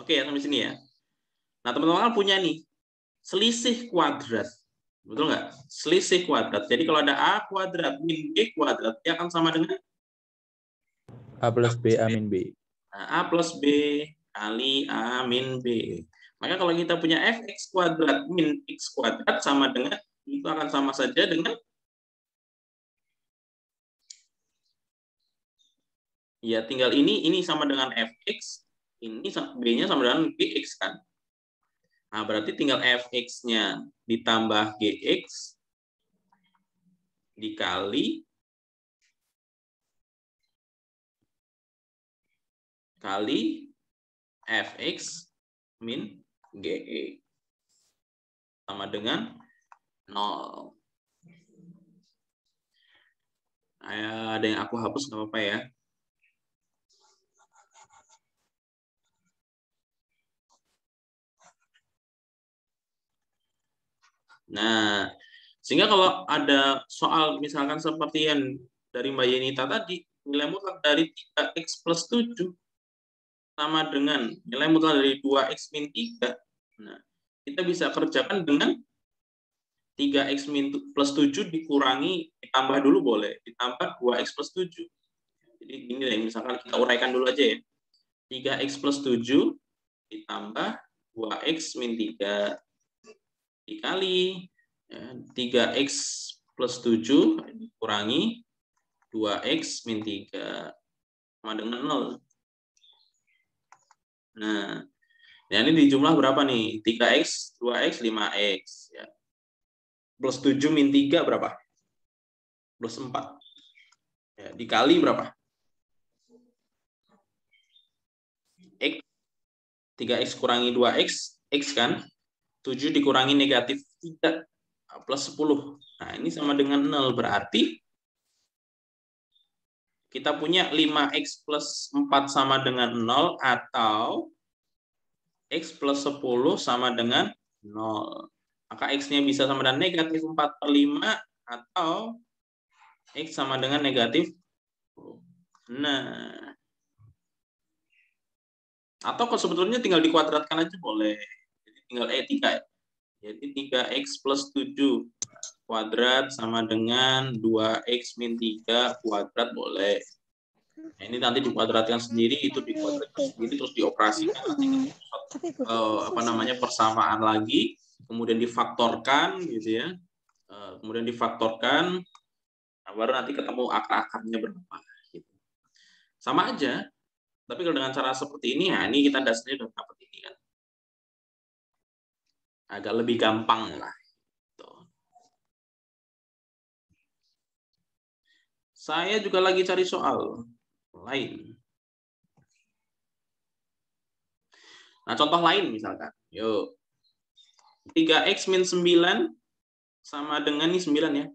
Oke ya, sampai sini ya. Nah, teman-teman punya nih selisih kuadrat, betul nggak? Selisih kuadrat. Jadi kalau ada a kuadrat min b kuadrat, dia akan sama dengan A plus B, A min B. Nah, a plus b kali a min b. Maka kalau kita punya fx kuadrat min x kuadrat sama dengan, itu akan sama saja dengan, ya tinggal ini sama dengan fx, ini b-nya sama dengan gx kan. Nah, berarti tinggal fx-nya ditambah gx dikali fx min ge sama dengan 0. Ada yang aku hapus nggak apa-apa ya. Nah, sehingga kalau ada soal misalkan seperti yang dari Mbak Yenita tadi, nilai mutlak dari 3x plus 7 sama dengan nilai mutlak dari 2x min 3. Nah, kita bisa kerjakan dengan 3x min plus 7 dikurangi, ditambah dulu boleh, ditambah 2x plus 7. Jadi gini deh, misalkan kita uraikan dulu aja ya. 3x plus 7 ditambah 2x min 3 dikali 3x plus 7 dikurangi 2x min 3 sama dengan 0. Nah, ini dijumlah berapa nih? 3x, 2x, 5x. Ya. Plus 7 min 3 berapa? Plus 4. Ya, dikali berapa? X. 3x kurangi 2x, x kan? 7 dikurangi negatif 3 plus 10. Nah, ini sama dengan 0. Berarti kita punya 5x plus 4 sama dengan 0 atau x plus 10 sama dengan 0. Maka x-nya bisa sama dengan negatif 4/5 atau x sama dengan negatif 10. Nah, atau kalau sebetulnya tinggal dikuadratkan aja boleh. Jadi tinggal 3. Jadi 3x plus 7 kuadrat sama dengan 2x min 3 kuadrat boleh. Nah, ini nanti dikuadratkan sendiri, itu dikuadratkan sendiri, terus dioperasikan nanti persamaan lagi, kemudian difaktorkan gitu ya. Kemudian difaktorkan, Nah, baru nanti ketemu akar-akarnya berapa. Gitu. Sama aja, tapi kalau dengan cara seperti ini, ya ini kita dasarnya udah dapat ini kan. Agak lebih gampang lah. Gitu. Saya juga lagi cari soal lain. Nah, contoh lain misalkan. Yuk. 3x min 9 sama dengan ini 9 ya.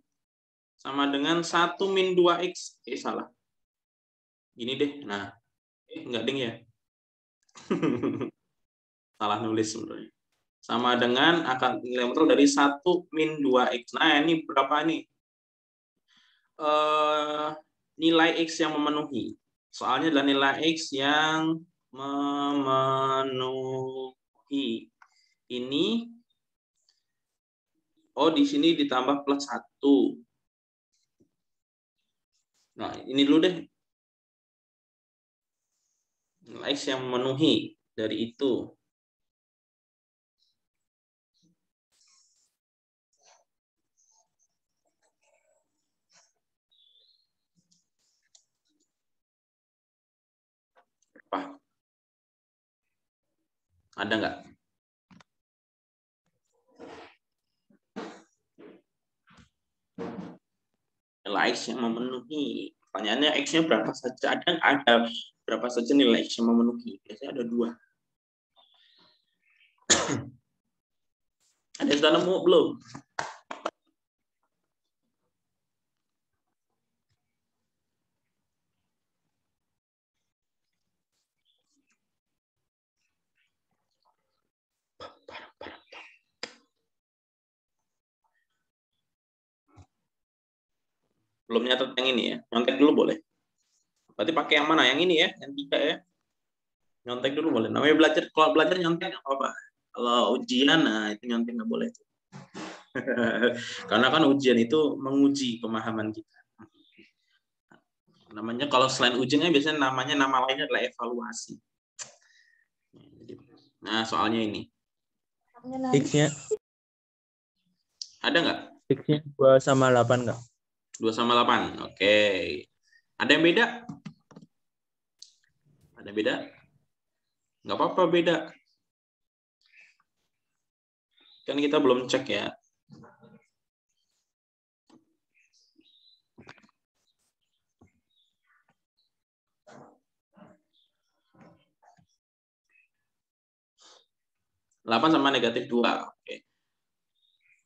Sama dengan 1 min 2x. Salah. Gini deh. Nah, enggak ding ya. Salah nulis sebenarnya. Sama dengan akar nilai material dari 1 min 2x. Nah, ini berapa nih? Nilai x yang memenuhi. Soalnya adalah nilai x yang memenuhi. Ini di sini ditambah plus 1. Nah, ini dulu deh. Nilai x yang memenuhi dari itu. Apa? Ada nggak? Nilai x yang memenuhi. Pertanyaannya x-nya berapa saja? Ada berapa saja nilai x yang memenuhi? Biasanya ada 2. Ada yang sudah nemu belum? Belum nyatet yang ini ya. Nyontek dulu boleh. Berarti pakai yang mana? Yang ini ya, yang 3 ya. Nyontek dulu boleh. Namanya belajar, kalau belajar nyontek nggak apa-apa. Kalau ujian, nah itu nyontek nggak boleh. Karena kan ujian itu menguji pemahaman kita. Namanya kalau selain ujiannya biasanya namanya nama lainnya adalah evaluasi. Nah, soalnya ini. X-nya Ada nggak? X-nya 2/8 nggak? 2/8. Oke. Ada yang beda? Ada yang beda? Nggak apa-apa beda. Kan kita belum cek ya. -8 Oke.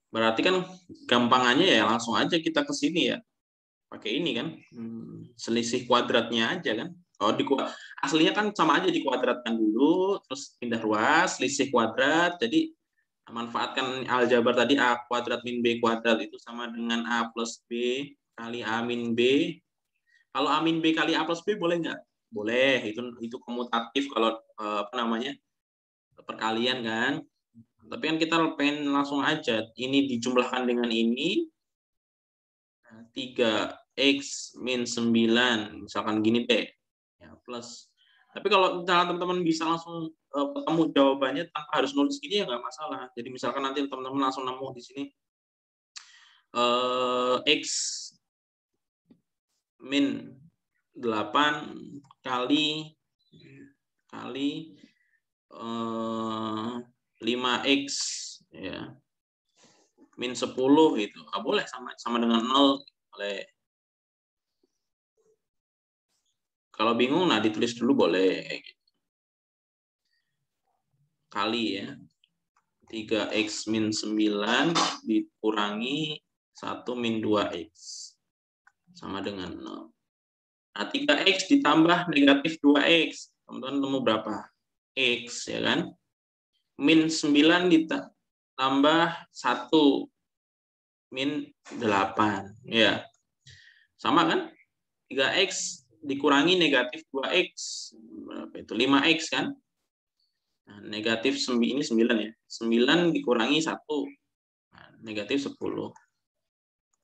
Berarti kan gampangannya ya langsung aja kita ke sini ya. Pakai ini kan. Selisih kuadratnya aja kan. Aslinya kan sama aja dikuadratkan dulu, terus pindah ruas, selisih kuadrat. Jadi manfaatkan aljabar tadi A kuadrat min B kuadrat itu sama dengan A plus B kali A min B. Kalau A min B kali A plus B boleh nggak? Boleh, itu komutatif kalau perkalian kan. Tapi kan kita pengen langsung aja. Ini dijumlahkan dengan ini. 3x min 9. Misalkan gini deh. Ya, plus. Tapi kalau misalnya teman-teman bisa langsung ketemu jawabannya tanpa harus nulis gini ya nggak masalah. Jadi misalkan nanti teman-teman langsung nemu di sini. X min 8 kali 5x ya min 10 gitu. Boleh sama dengan 0 boleh. Kalau bingung nah ditulis dulu boleh. Kali ya. 3x min 9 dikurangi 1 min 2x sama dengan 0. Nah, 3x ditambah negatif 2x. Teman-teman nemu berapa? X ya kan? Min 9 ditambah 1 min 8 ya. Sama kan? 3x dikurangi negatif 2x berapa itu? 5x kan? Nah, negatif ini 9 ya. 9 dikurangi 1 nah, negatif 10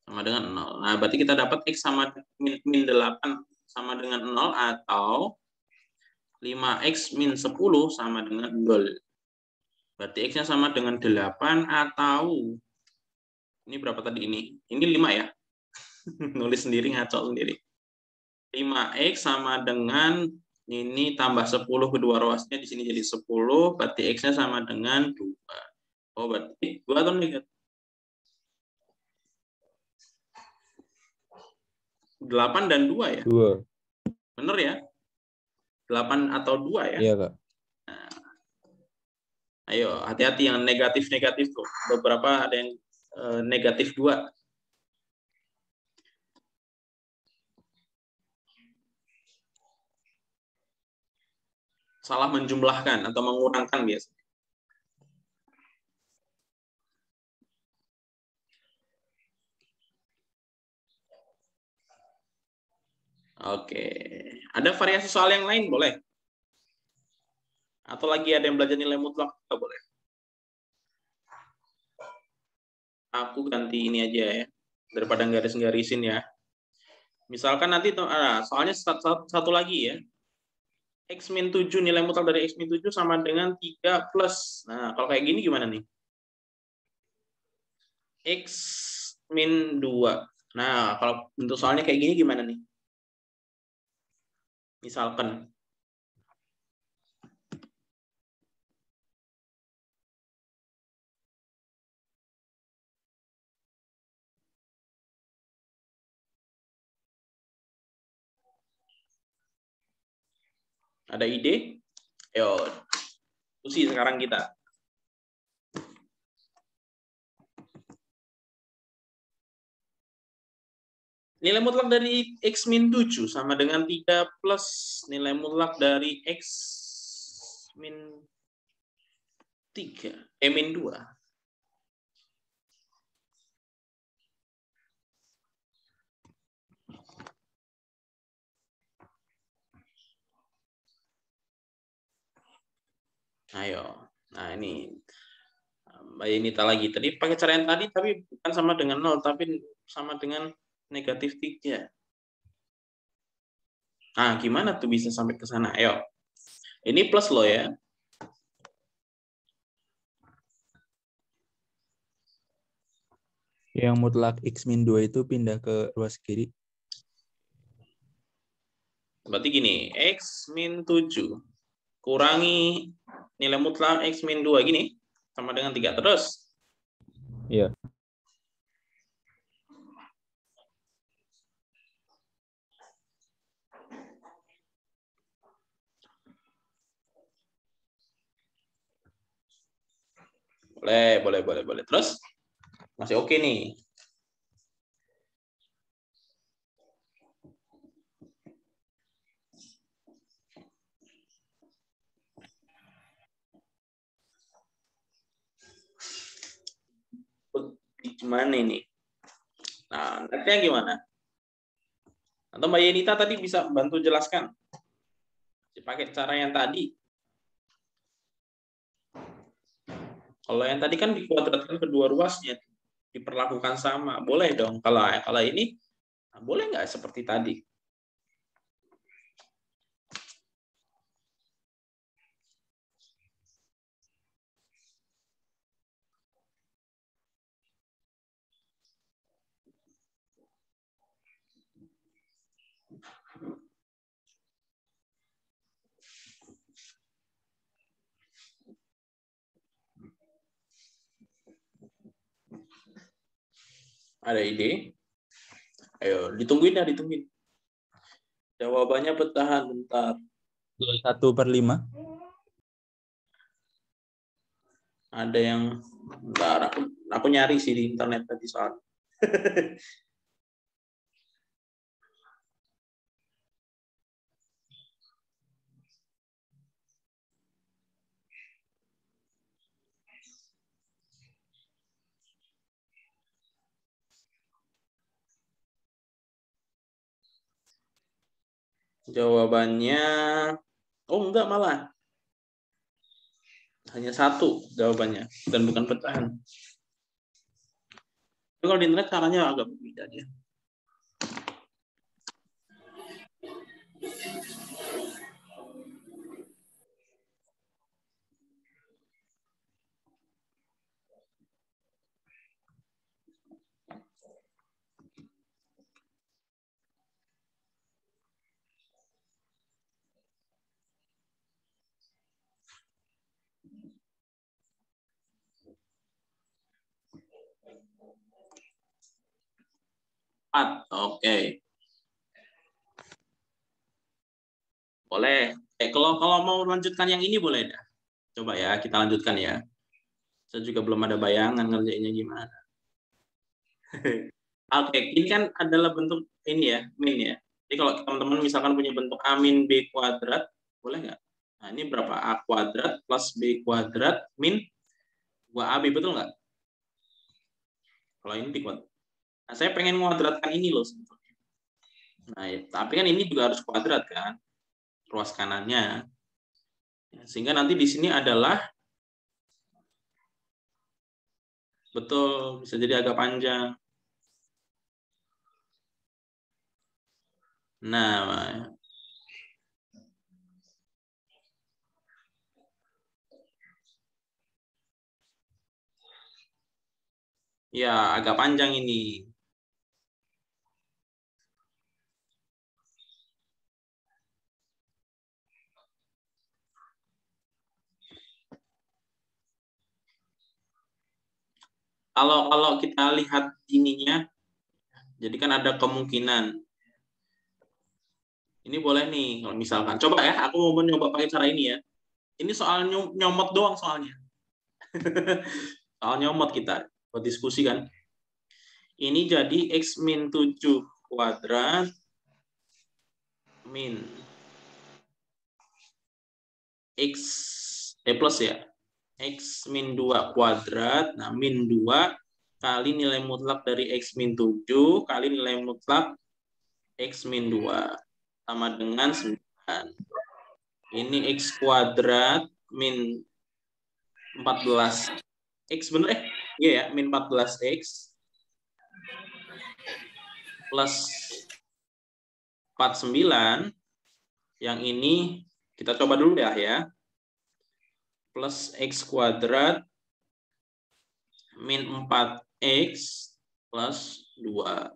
sama dengan 0. Nah, berarti kita dapat x sama min 8 sama dengan 0 atau 5x min 10 sama dengan 0. Berarti x-nya sama dengan 8 atau ini berapa tadi ini? Ini 5 ya. Nulis sendiri, ngaco sendiri. 5X sama dengan ini tambah 10 kedua ruasnya di sini jadi 10, berarti X-nya sama dengan 2. Oh, berarti 2 atau negatif? 8 dan 2 ya? 2. Bener ya? 8 atau 2 ya? Iya, Kak. Nah, ayo, hati-hati yang negatif-negatif tuh. Beberapa ada yang negatif 2. Salah menjumlahkan atau mengurangkan biasanya. Oke. Ada variasi soal yang lain boleh? Atau lagi ada yang belajar nilai mutlak? Boleh. Aku ganti ini aja ya. Daripada garis-garisin ya. Misalkan nanti soalnya satu lagi ya. X min 7, nilai mutlak dari X min 7 sama dengan 3 plus. Nah, kalau kayak gini gimana nih? X min 2. Nah, kalau bentuk soalnya kayak gini gimana nih? Misalkan. Ada ide? Ayo, diskusi sekarang kita. Nilai mutlak dari X min 7 sama dengan 3 plus nilai mutlak dari X min 3, min 2. Ayo, nah ini Mbak Yenita lagi. Tadi pakai cara yang tadi, tapi bukan sama dengan 0, tapi sama dengan negatif 3. Nah, gimana tuh bisa sampai ke sana? Ayo, ini plus loh ya. Yang mutlak X min 2 itu pindah ke ruas kiri. Berarti gini, X min 7 kurangi nilai mutlak X min 2 gini, sama dengan 3 terus. Iya. Boleh. Terus masih oke nih. Gimana ini? Nah, netnya gimana? Atau Mbak Yenita tadi bisa bantu jelaskan? Pakai cara yang tadi. Kalau yang tadi kan dikuadratkan kedua ruasnya, diperlakukan sama. Boleh dong. Kalau ini, boleh nggak seperti tadi? Ada ide? Ayo, ditungguin. Jawabannya bertahan bentar. 1/5. Ada yang bentar, aku nyari sih di internet tadi soal. Jawabannya, oh enggak, malah hanya 1 jawabannya dan bukan pecahan. Tapi kalau di internet caranya agak berbeda dia. 4. Oke. Boleh. Kalau mau lanjutkan yang ini boleh dah. Coba ya, kita lanjutkan ya. Saya juga belum ada bayangan ngerjainnya gimana. Oke, ini kan adalah bentuk ini ya, min ya. Jadi kalau teman-teman misalkan punya bentuk A min B kuadrat, boleh nggak? Nah, ini berapa? A kuadrat plus B kuadrat min 2AB, betul nggak? Kalau ini dikuadrat. Nah, saya pengen kuadratkan ini loh. Nah, ya, tapi kan ini juga harus kuadrat kan, ruas kanannya. Sehingga nanti di sini adalah, betul, bisa jadi agak panjang. Nah, ya agak panjang ini. Kalau kita lihat ininya, jadi kan ada kemungkinan. Ini boleh nih, kalau misalkan. Coba ya, aku mau mencoba pakai cara ini ya. Ini soal nyomot doang soalnya. Soal nyomot kita, buat diskusi kan. Ini jadi X min 7 kuadrat min X, plus ya. X min 2 kuadrat, nah min 2 kali nilai mutlak dari X min 7 kali nilai mutlak X min 2 sama dengan 9. Ini X kuadrat min 14 X bener iya ya, min 14X plus 49. Yang ini kita coba dulu ya. Plus X kuadrat min 4X plus 2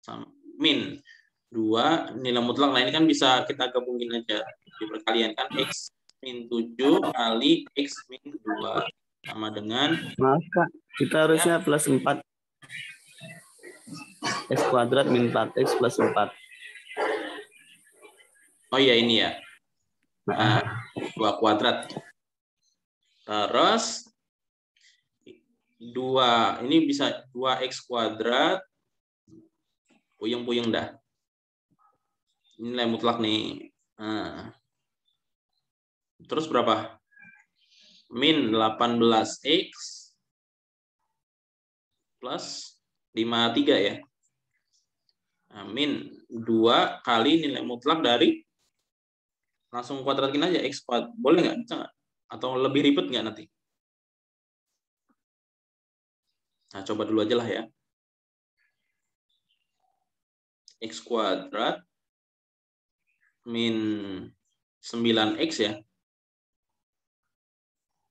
sama min 2 nilai mutlak. Nah, ini kan bisa kita gabungin aja di perkalian kan, X min 7 kali X min 2 sama dengan, maaf Kak, kita harusnya plus 4 X kuadrat min 4X plus 4. oh iya ini ya. Nah, 2 kuadrat. Terus 2 ini bisa 2X kuadrat, puyeng-puyeng dah. Ini nilai mutlak nih. Nah. Terus berapa? Min 18X plus 53 ya. Nah, min 2 kali nilai mutlak dari, langsung kuadratin aja X kuadrat. Boleh nggak? Bisa nggak? Atau lebih ribet nggak nanti? Nah, coba dulu aja lah ya. X kuadrat min 9X ya.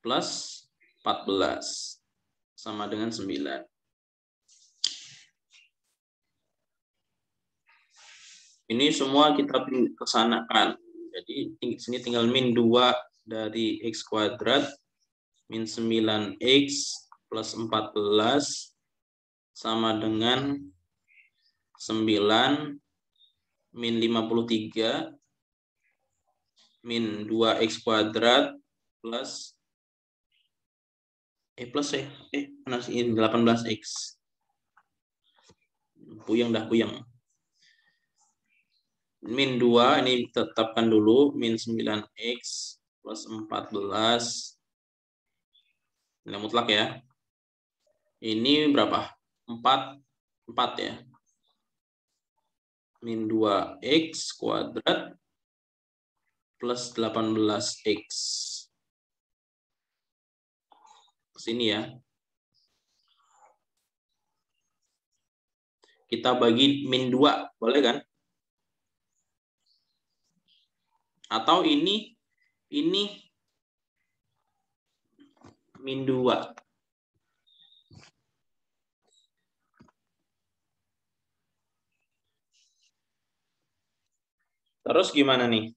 Plus 14. Sama dengan 9. Ini semua kita kesanakan. Jadi di sini tinggal min 2 dari X kuadrat min 9X plus 14 sama dengan 9 min 53 min 2X kuadrat plus plus ya. Mana sih ini 18X. Puyeng dah, puyeng. Min 2 ini tetapkan dulu, min 9X plus 14 nilai mutlak ya. Ini berapa? 4 ya. Min 2X kuadrat plus 18X. Sini ya. Kita bagi min 2, boleh kan? Atau ini min 2. Terus gimana nih?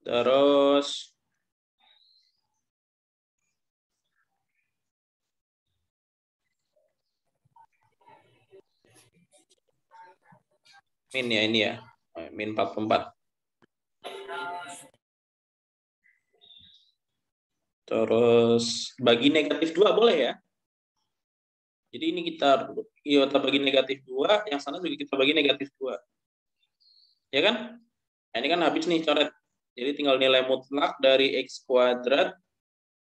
Terus min ya ini ya. Min 44. Terus bagi negatif 2 boleh ya. Jadi ini kita iota bagi negatif 2, yang sana juga kita bagi negatif 2. Ya kan? Nah, ini kan habis nih coret. Jadi tinggal nilai mutlak dari X kuadrat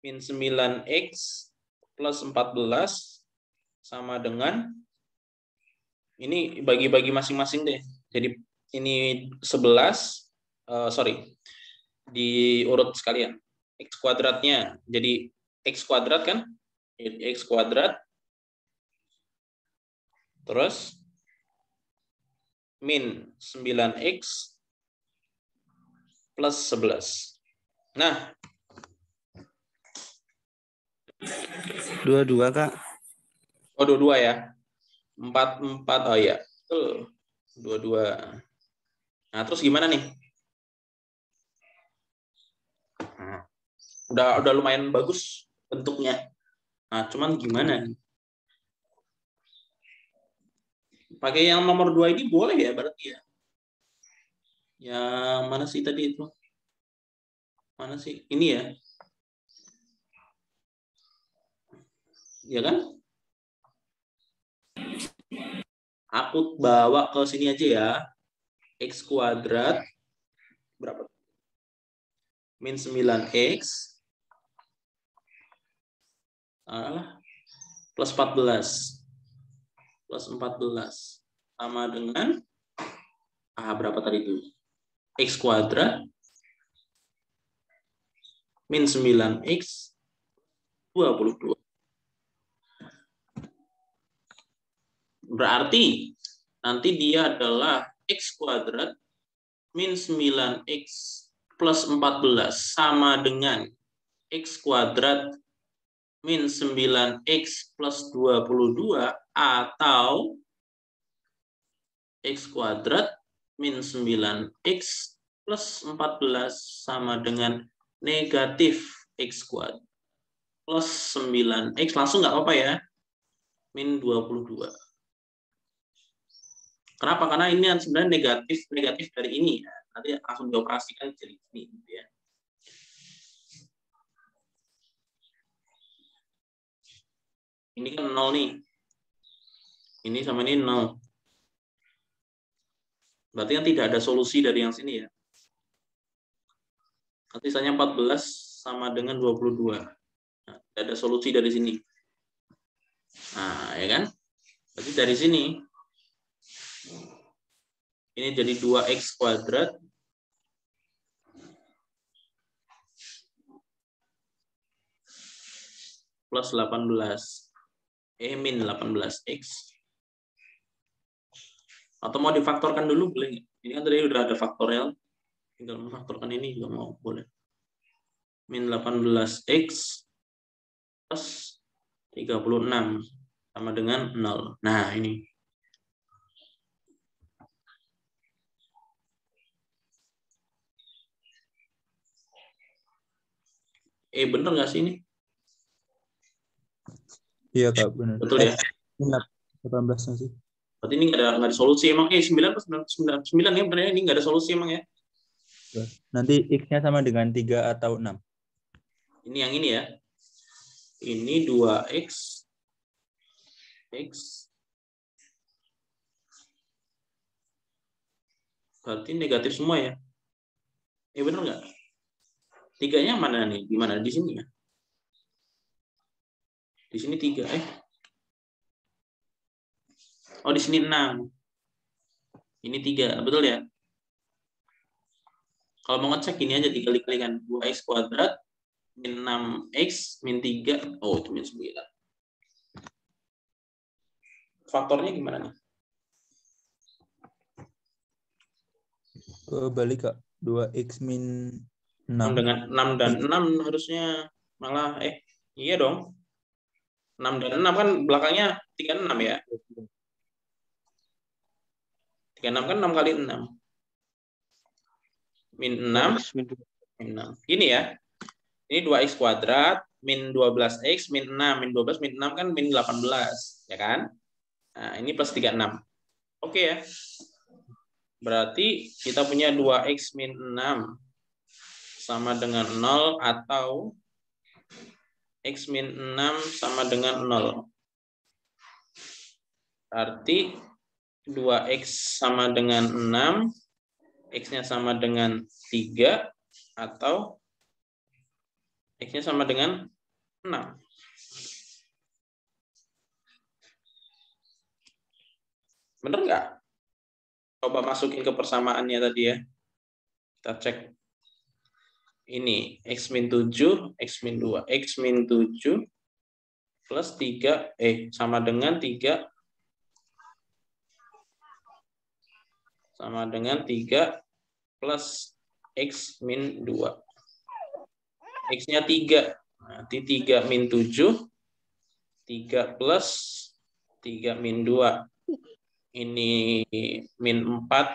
min 9X plus 14 sama dengan ini bagi-bagi masing-masing deh. Jadi ini 11, diurut sekalian. X kuadratnya, jadi X kuadrat kan? X kuadrat. Terus min 9X plus 11. Nah. 22, Kak. Oh, 22 ya. 44, oh iya. Betul. 22. Nah, terus gimana nih? Nah, udah lumayan bagus bentuknya. Nah, cuman gimana? Pakai yang nomor 2 ini boleh ya berarti ya? Yang mana sih tadi itu? Mana sih? Ini ya? Ya kan? Aku bawa ke sini aja ya. X kuadrat berapa? Min 9X plus 14 plus 14 sama dengan berapa tadi itu? X kuadrat min 9X 22. Berarti nanti dia adalah X kuadrat min 9X plus 14 sama dengan X kuadrat min 9X plus 22 atau X kuadrat min 9X plus 14 sama dengan negatif X kuadrat plus 9X. Langsung nggak apa-apa ya. Min 22. Kenapa? Karena ini sebenarnya negatif dari ini ya. Nanti langsung dioperasikan jadi ini gitu ya. Ini kan 0 nih. Ini sama ini 0. Berarti kan tidak ada solusi dari yang sini ya. Nanti sisanya 14 sama dengan 22. Nah, tidak ada solusi dari sini. Nah, ya kan? Berarti dari sini ini jadi 2X kuadrat plus 18. Min 18X. Atau mau difaktorkan dulu boleh? Ini kan tadi udah ada faktorial. Tinggal memfaktorkan ini juga mau boleh. Min 18X plus 36 sama dengan 0. Nah, ini. Bener nggak sih ini? Iya, Kak, benar. Betul ya? 18 sih. Berarti ini nggak ada solusi emang. 9 plus 9 ya benar ini nggak ada solusi emang ya. Nanti X-nya sama dengan 3 atau 6. Ini yang ini ya. Ini 2X X berarti negatif semua ya. Benar nggak? 3-nya mana nih? Di mana? Di sini ya. Di sini 3. Oh, di sini 6. Ini 3. Betul ya? Kalau mau ngecek ini aja dikali-kalikan. 2X kuadrat min 6X min 3. Oh, itu min 9. Faktornya gimana nih? Balik, Kak. 2X min 6. Dengan 6 dan 6 harusnya malah iya dong. 6 dan 6 kan belakangnya 36 ya. 36 kan 6 kali 6. Min 6 min 6. Gini ya. Ini 2x kuadrat min 12x min 6 min 12 min 6 kan min 18 ya kan? Nah, ini plus 36. Oke ya. Berarti kita punya 2x min 6 sama dengan 0 atau x min 6 sama dengan 0. Berarti 2x sama dengan 6, x-nya sama dengan 3, atau x-nya sama dengan 6. Bener nggak? Coba masukin ke persamaannya tadi ya. Kita cek. Ini x min 7, x min 2. X min 7 plus 3, sama dengan 3 sama dengan 3 plus x min 2. X-nya 3. Nanti 3 min 7, 3 plus 3 min 2. Ini min 4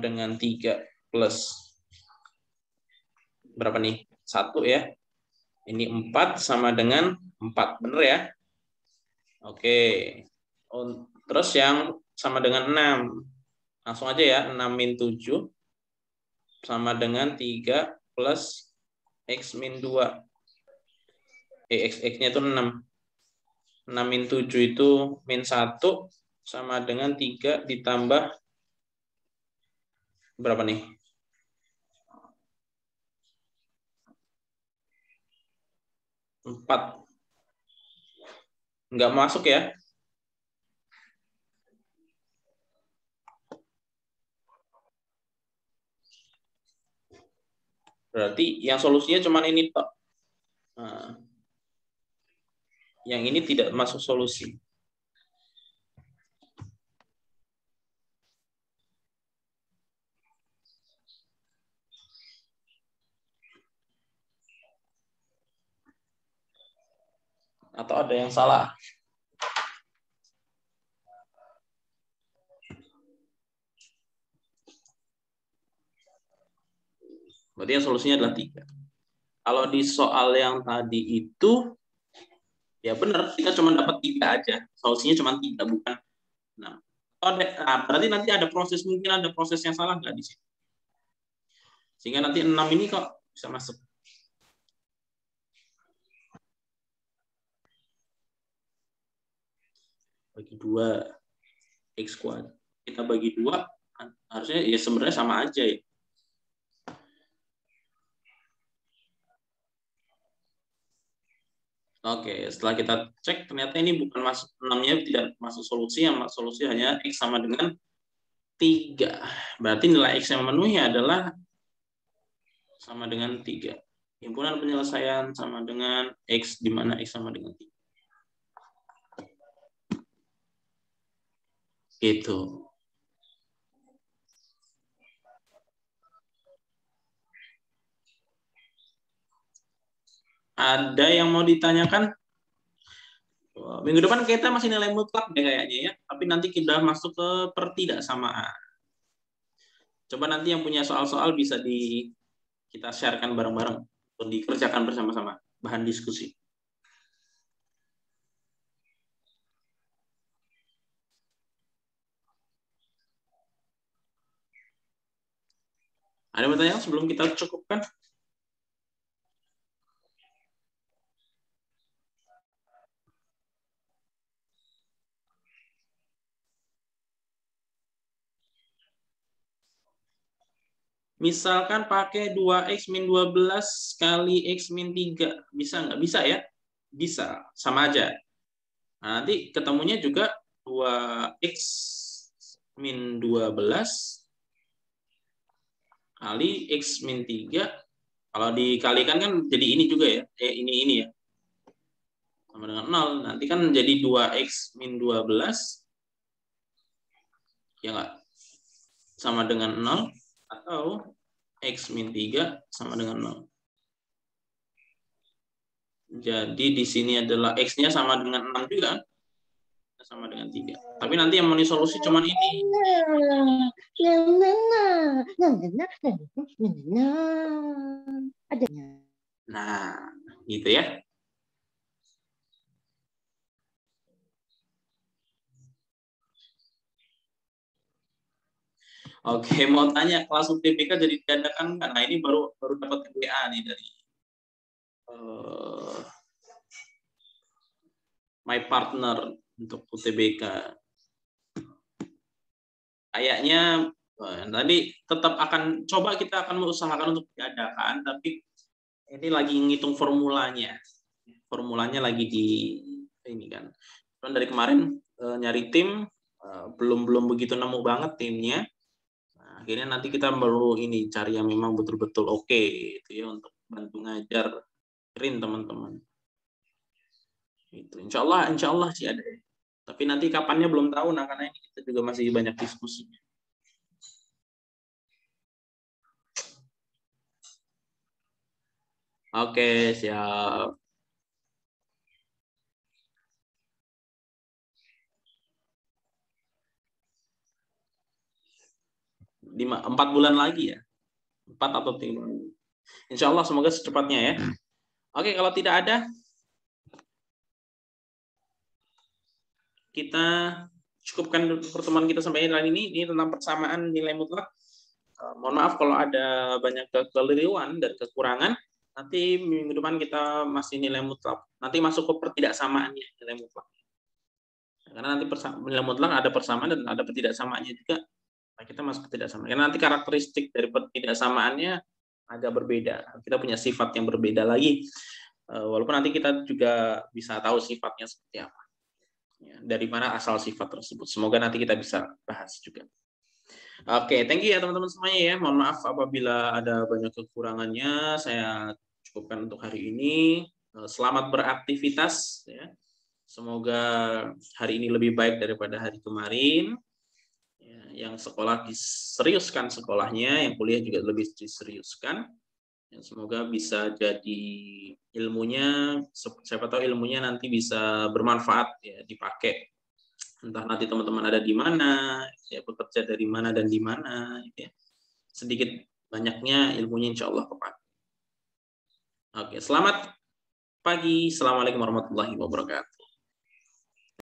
dengan 3 plus berapa nih? 1 ya. Ini 4 sama dengan 4. Bener ya? Oke. Terus yang sama dengan 6. Langsung aja ya. 6 min 7 sama dengan 3 plus x min 2. X-nya itu 6. 6 min 7 itu min 1 sama dengan 3 ditambah berapa nih? 4. Nggak masuk ya? Berarti yang solusinya cuma ini tok. Nah, yang ini tidak masuk solusi. Atau ada yang salah? Berarti yang solusinya adalah 3. Kalau di soal yang tadi itu, ya benar, kita cuma dapat 3 aja. Solusinya cuma 3, bukan. Nah, berarti nanti ada proses, mungkin ada proses yang salah nggak di sini? Sehingga nanti 6 ini kok bisa masuk. Bagi 2, x kuadrat. Kita bagi 2, harusnya ya sebenarnya sama aja ya. Oke, setelah kita cek ternyata ini bukan masuk 6-nya tidak masuk solusi, yang masuk solusi hanya x sama dengan 3. Berarti nilai x yang memenuhi adalah sama dengan 3. Himpunan penyelesaian sama dengan x, di mana x sama dengan 3. Gitu. Ada yang mau ditanyakan? Minggu depan kita masih nilai mutlak deh kayaknya ya. Tapi nanti kita masuk ke pertidaksamaan. Coba nanti yang punya soal-soal bisa kita sharekan bareng-bareng atau dikerjakan bersama-sama, bahan diskusi. Ada pertanyaan sebelum kita cukupkan? Misalkan pakai 2x min 12 kali x min 3. Bisa nggak? Bisa ya? Bisa. Sama aja. Nah, nanti ketemunya juga 2x min 12 kali x min 3. Kalau dikalikan kan jadi ini juga ya. Ini ya. Sama dengan 0. Nanti kan jadi 2x min 12. Ya nggak? Sama dengan 0. Atau x min 3 sama dengan 0. Jadi di sini adalah x-nya sama dengan 6 juga. sama dengan 3. Tapi nanti yang menulis solusi cuma ini. Nah, gitu ya. Oke, mau tanya kelas UTBK jadi diadakan nggak? Nah, ini baru dapat WA nih dari my partner untuk UTBK. Kayaknya tadi tetap kita akan mengusahakan untuk diadakan, tapi ini lagi ngitung formulanya. Formulanya lagi di ini kan. Cuman dari kemarin nyari tim belum begitu nemu banget timnya. Nah, akhirnya nanti kita baru ini cari yang memang betul-betul oke gitu ya untuk bantu ngajarin teman-teman. Itu insya Allah sih ada. Tapi nanti kapannya belum tahu, nah karena ini kita juga masih banyak diskusi. Oke, siap. 4 bulan lagi ya. 4 atau 3 bulan. Insya Allah semoga secepatnya ya. Oke, kalau tidak ada, kita cukupkan pertemuan kita sampai ini. Ini tentang persamaan nilai mutlak. Mohon maaf kalau ada banyak kekeliruan dan kekurangan. Nanti minggu depan kita masih nilai mutlak. Nanti masuk ke pertidaksamaannya nilai mutlak. Karena nanti nilai mutlak ada persamaan dan ada pertidaksamaannya juga. Nah, kita masuk ketidaksamaan. Karena nanti karakteristik dari pertidaksamaannya agak berbeda. Kita punya sifat yang berbeda lagi. Walaupun nanti kita juga bisa tahu sifatnya seperti apa. Dari mana asal sifat tersebut. Semoga nanti kita bisa bahas juga. Oke, thank you ya teman-teman semuanya ya. Mohon maaf apabila ada banyak kekurangannya. Saya cukupkan untuk hari ini. Selamat beraktivitas ya. Semoga hari ini lebih baik daripada hari kemarin. Yang sekolah diseriuskan sekolahnya, yang kuliah juga lebih diseriuskan. Semoga bisa jadi ilmunya, siapa tahu ilmunya nanti bisa bermanfaat ya, dipakai. Entah nanti teman-teman ada di mana, ya bekerja dari mana dan di mana, ya. Sedikit banyaknya ilmunya insya Allah kepake. Oke, selamat pagi. Assalamualaikum warahmatullahi wabarakatuh.